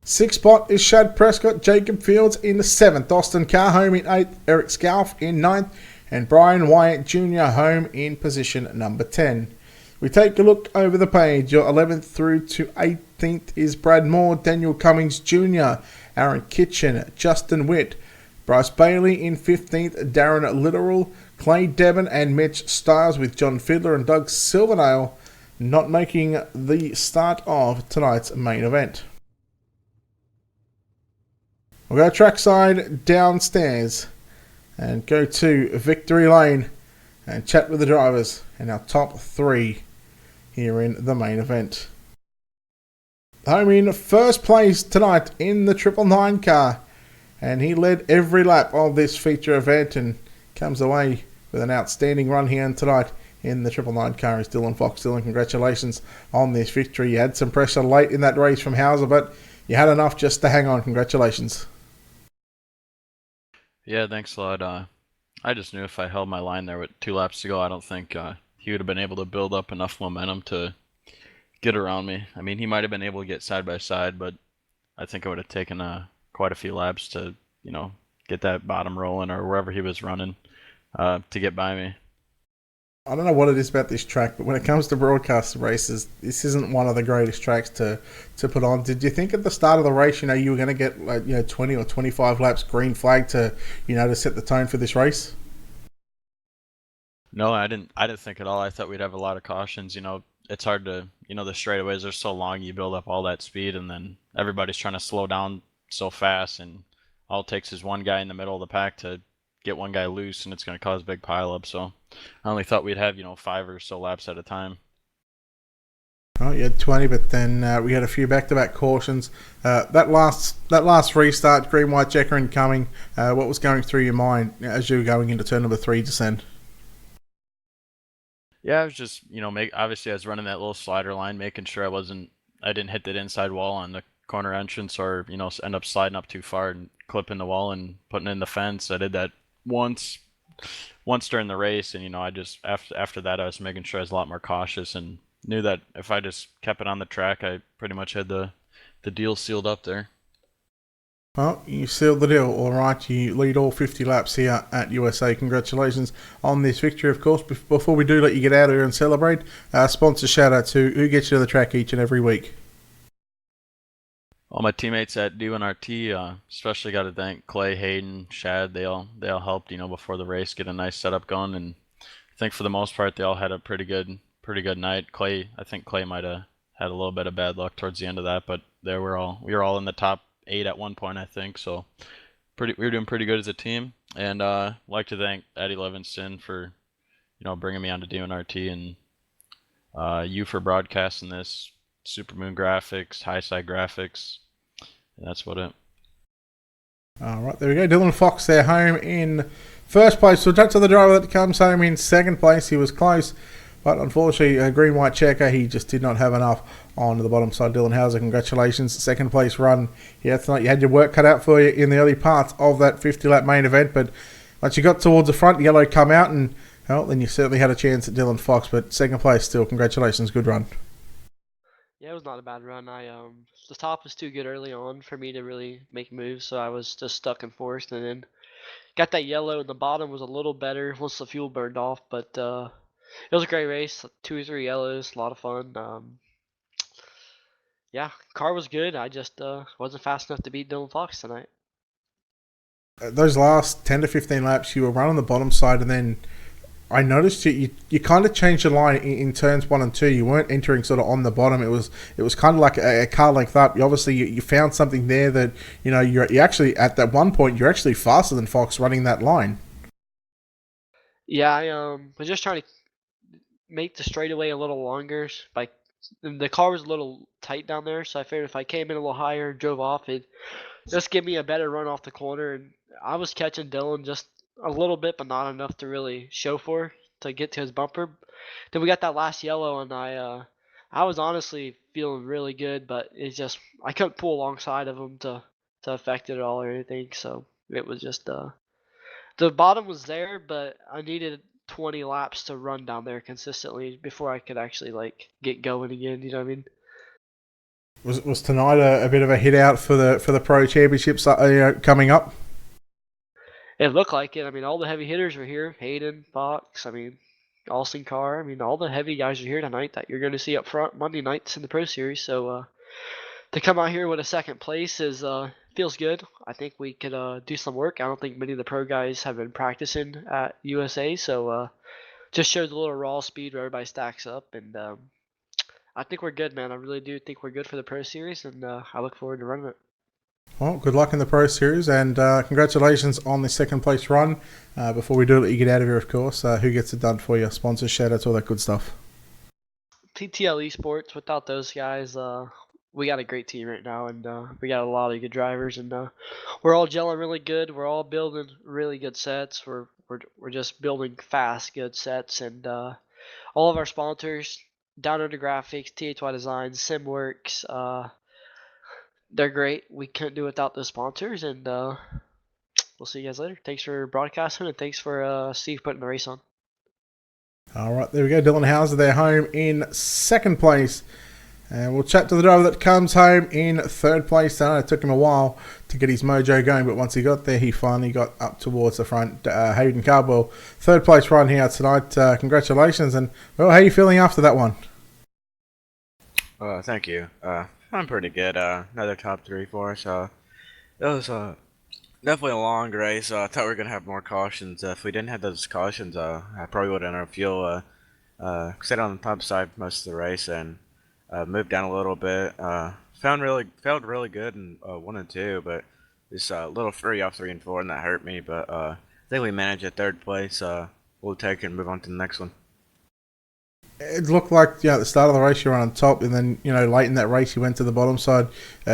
Sixth spot is Shad Prescott. Jacob Fields in the 7th. Austin Carr home in 8th. Eric Scalf in 9th. And Brian Wyatt Jr. home in position number 10. We take a look over the page. Your 11th through to 18th is Brad Moore, Daniel Cummings Jr., Aaron Kitchen, Justin Witt, Bryce Bailey in 15th, Darren Littoral, Clay Devon and Mitch Stiles, with John Fiedler and Doug Silverdale not making the start of tonight's main event. We'll go trackside downstairs and go to Victory Lane and chat with the drivers and our top 3 here in the main event. Home in first place tonight in the 999 car, and he led every lap of this feature event and comes away with an outstanding run here tonight in the 999 car is Dylan Fox. Dylan, congratulations on this victory. You had some pressure late in that race from Hauser, but you had enough just to hang on. Congratulations. Yeah, thanks a lot. I just knew if I held my line there with 2 laps to go, I don't think he would have been able to build up enough momentum to get around me. I mean, he might have been able to get side by side, but I think it would have taken quite a few laps to, get that bottom rolling or wherever he was running to get by me. I don't know what it is about this track, but when it comes to broadcast races, this isn't one of the greatest tracks to put on. Did you think at the start of the race, you were going to get 20 or 25 laps green flag to set the tone for this race? No, I didn't think at all. I thought we'd have a lot of cautions. It's hard to, the straightaways are so long, you build up all that speed, and then everybody's trying to slow down so fast, and all it takes is one guy in the middle of the pack to get one guy loose, and it's going to cause big pileup. So I only thought we'd have 5 or so laps at a time. Oh, you had 20, but then we had a few back-to-back cautions. That last restart, green, white checker incoming. What was going through your mind as you were going into turn number 3 descent? Yeah, I was just obviously I was running that little slider line, making sure I didn't hit that inside wall on the corner entrance, or end up sliding up too far and clipping the wall and putting in the fence. I did that once during the race, and I just after that I was making sure I was a lot more cautious and knew that if I just kept it on the track, I pretty much had the deal sealed up there. Well, you sealed the deal, all right. You lead all 50 laps here at USA. Congratulations on this victory, of course. Before we do let you get out of here and celebrate, sponsor shout out to who gets you to the track each and every week. All my teammates at DNRT, especially got to thank Clay, Hayden, Shad. They all helped, before the race, get a nice setup going, and I think for the most part they all had a pretty good night. I think Clay might have had a little bit of bad luck towards the end of that, but we were all in the top 8 at one point, I think. So we were doing pretty good as a team, and like to thank Eddie Levinston for bringing me on to DNRT, and you for broadcasting this. Supermoon graphics, high side graphics, and that's what it. All right, there we go. Dylan Fox there, home in first place. So that's to the driver that comes home in second place. He was close, but unfortunately, a green white checker. He just did not have enough on the bottom side. Dylan Hauser, congratulations, second place run here tonight. You had your work cut out for you in the early parts of that 50 lap main event, but once you got towards the front, yellow come out, and well, then you certainly had a chance at Dylan Fox. But second place still, congratulations, good run. Yeah, it was not a bad run. The top was too good early on for me to really make moves, so I was just stuck in fourth, and then got that yellow, and the bottom was a little better once the fuel burned off. But it was a great race, 2 or 3 yellows, a lot of fun. Yeah, car was good. I just wasn't fast enough to beat Dylan Fox tonight. Those last 10 to 15 laps, you were running the bottom side, and then I noticed you kind of changed your line in turns 1 and 2. You weren't entering sort of on the bottom. It was kind of like a car length up. You found something there that you actually at that one point you're actually faster than Fox running that line. Yeah, I was just trying to make the straightaway a little longer. By the car was a little tight down there, so I figured if I came in a little higher and drove off, it just give me a better run off the corner. And I was catching Dylan just a little bit, but not enough to really show for to get to his bumper. Then we got that last yellow, and I was honestly feeling really good, but it's just I couldn't pull alongside of him to affect it at all or anything. So it was just the bottom was there, but I needed 20 laps to run down there consistently before I could actually like get going again. You know what I mean? Was tonight a bit of a hit out for the pro championships coming up? It looked like it. I mean, all the heavy hitters were here. Hayden, Fox. I mean, Austin Carr. I mean, all the heavy guys are here tonight that you're going to see up front Monday nights in the Pro Series. So to come out here with a second place is feels good. I think we could do some work. I don't think many of the pro guys have been practicing at USA, so just shows a little raw speed where everybody stacks up, and I think we're good, man. I really do think we're good for the Pro Series, and I look forward to running it. Well, good luck in the Pro Series, and congratulations on the second place run. Before we do let you get out of here, of course, who gets it done for you? Sponsors, shout outs, all that good stuff. TTL Esports. Without those guys, we got a great team right now, and we got a lot of good drivers, and we're all gelling really good. We're all building really good sets. We're just building fast, good sets, and all of our sponsors, Down Under Graphics, THY Designs, SimWorks, they're great. We couldn't do without those sponsors, and we'll see you guys later. Thanks for broadcasting, and thanks for Steve putting the race on. All right, there we go. Dylan Hauser, they're home in second place. And we'll chat to the driver that comes home in third place. It took him a while to get his mojo going, but once he got there, he finally got up towards the front. Hayden Cardwell, third place run here tonight. Congratulations. And, well, how are you feeling after that one? Thank you. I'm pretty good. Another top 3 for us. It was definitely a long race. I thought we were gonna have more cautions. If we didn't have those cautions, I probably would have our fuel. Stayed on the top side most of the race and moved down a little bit. Felt really good in 1 and 2, but just a little free off 3 and 4, and that hurt me. But I think we managed at third place. We'll take it and move on to the next one. It looked like at the start of the race you were on top, and then late in that race you went to the bottom side.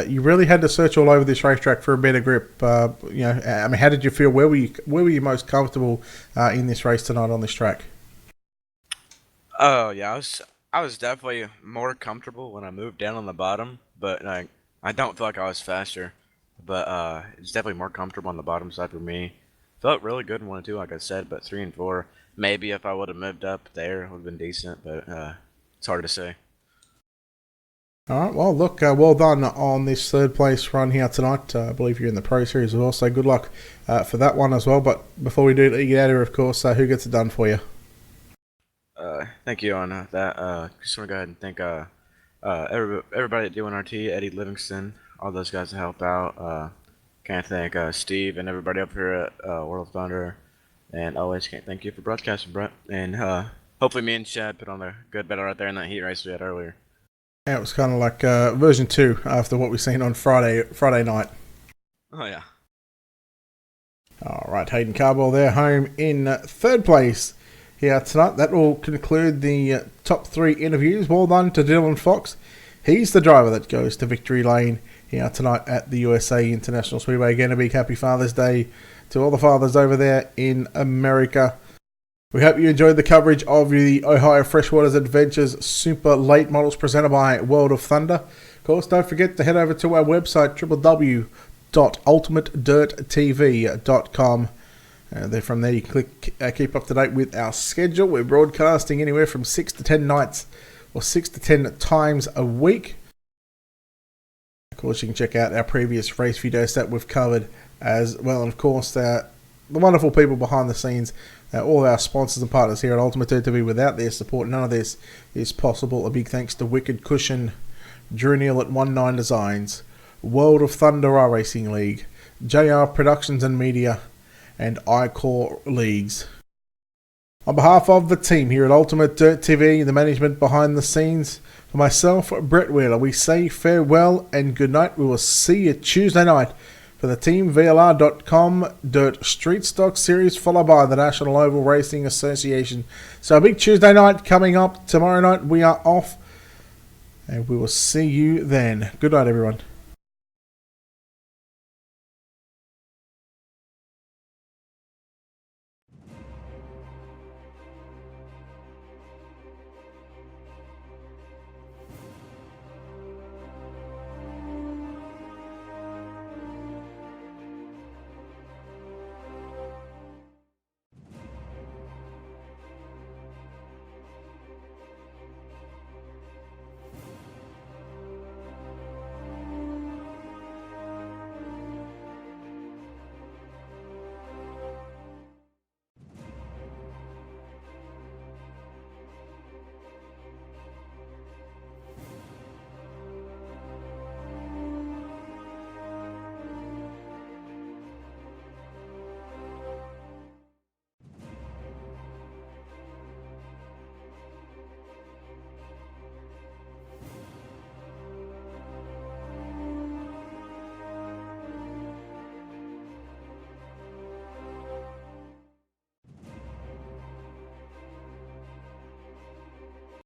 You really had to search all over this racetrack for a better grip. I mean, how did you feel? Where were you most comfortable in this race tonight on this track? Oh yeah, I was definitely more comfortable when I moved down on the bottom, but like I don't feel like I was faster. But it's definitely more comfortable on the bottom side for me. Felt really good in 1 and 2, like I said, but 3 and 4, maybe if I would have moved up there, it would have been decent, but it's hard to say. All right, well, look, well done on this third place run here tonight. I believe you're in the Pro Series as well, so good luck for that one as well. But before we do let you get out of here, of course, who gets it done for you? Thank you on that. Just want to go ahead and thank everybody at D1RT, Eddie Livingston, all those guys that help out. Can't thank Steve and everybody up here at World of Thunder. And always can't thank you for broadcasting, Brett. And hopefully me and Chad put on a good battle right there in that heat race we had earlier. Yeah, it was kind of like version 2 after what we've seen on Friday night. Oh, yeah. All right, Hayden Carball there, home in third place here tonight. That will conclude the top 3 interviews. Well done to Dylan Fox. He's the driver that goes to victory lane here tonight at the USA International Speedway. Again, a big happy Father's Day to all the fathers over there in America. We hope you enjoyed the coverage of the Ohio Freshwaters Adventures Super Late Models presented by World of Thunder. Of course, don't forget to head over to our website, www.ultimatedirttv.com. Then from there you can keep up to date with our schedule. We're broadcasting anywhere from 6 to 10 nights or 6 to 10 times a week. Of course, you can check out our previous race videos that we've covered as well. And of course, the wonderful people behind the scenes, all our sponsors and partners here at Ultimate Dirt TV. Without their support, none of this is possible. A big thanks to Wicked Cushion, Drew Neal at 19 Designs, World of Thunder Racing League, JR Productions and Media, and iCore Leagues. On behalf of the team here at Ultimate Dirt TV, the management behind the scenes, for myself, Brett Wheeler, we say farewell and good night. We will see you Tuesday night for the Team VLR.com Dirt Street Stock Series, followed by the National Oval Racing Association. So a big Tuesday night coming up. Tomorrow night we are off, and we will see you then. Good night, everyone.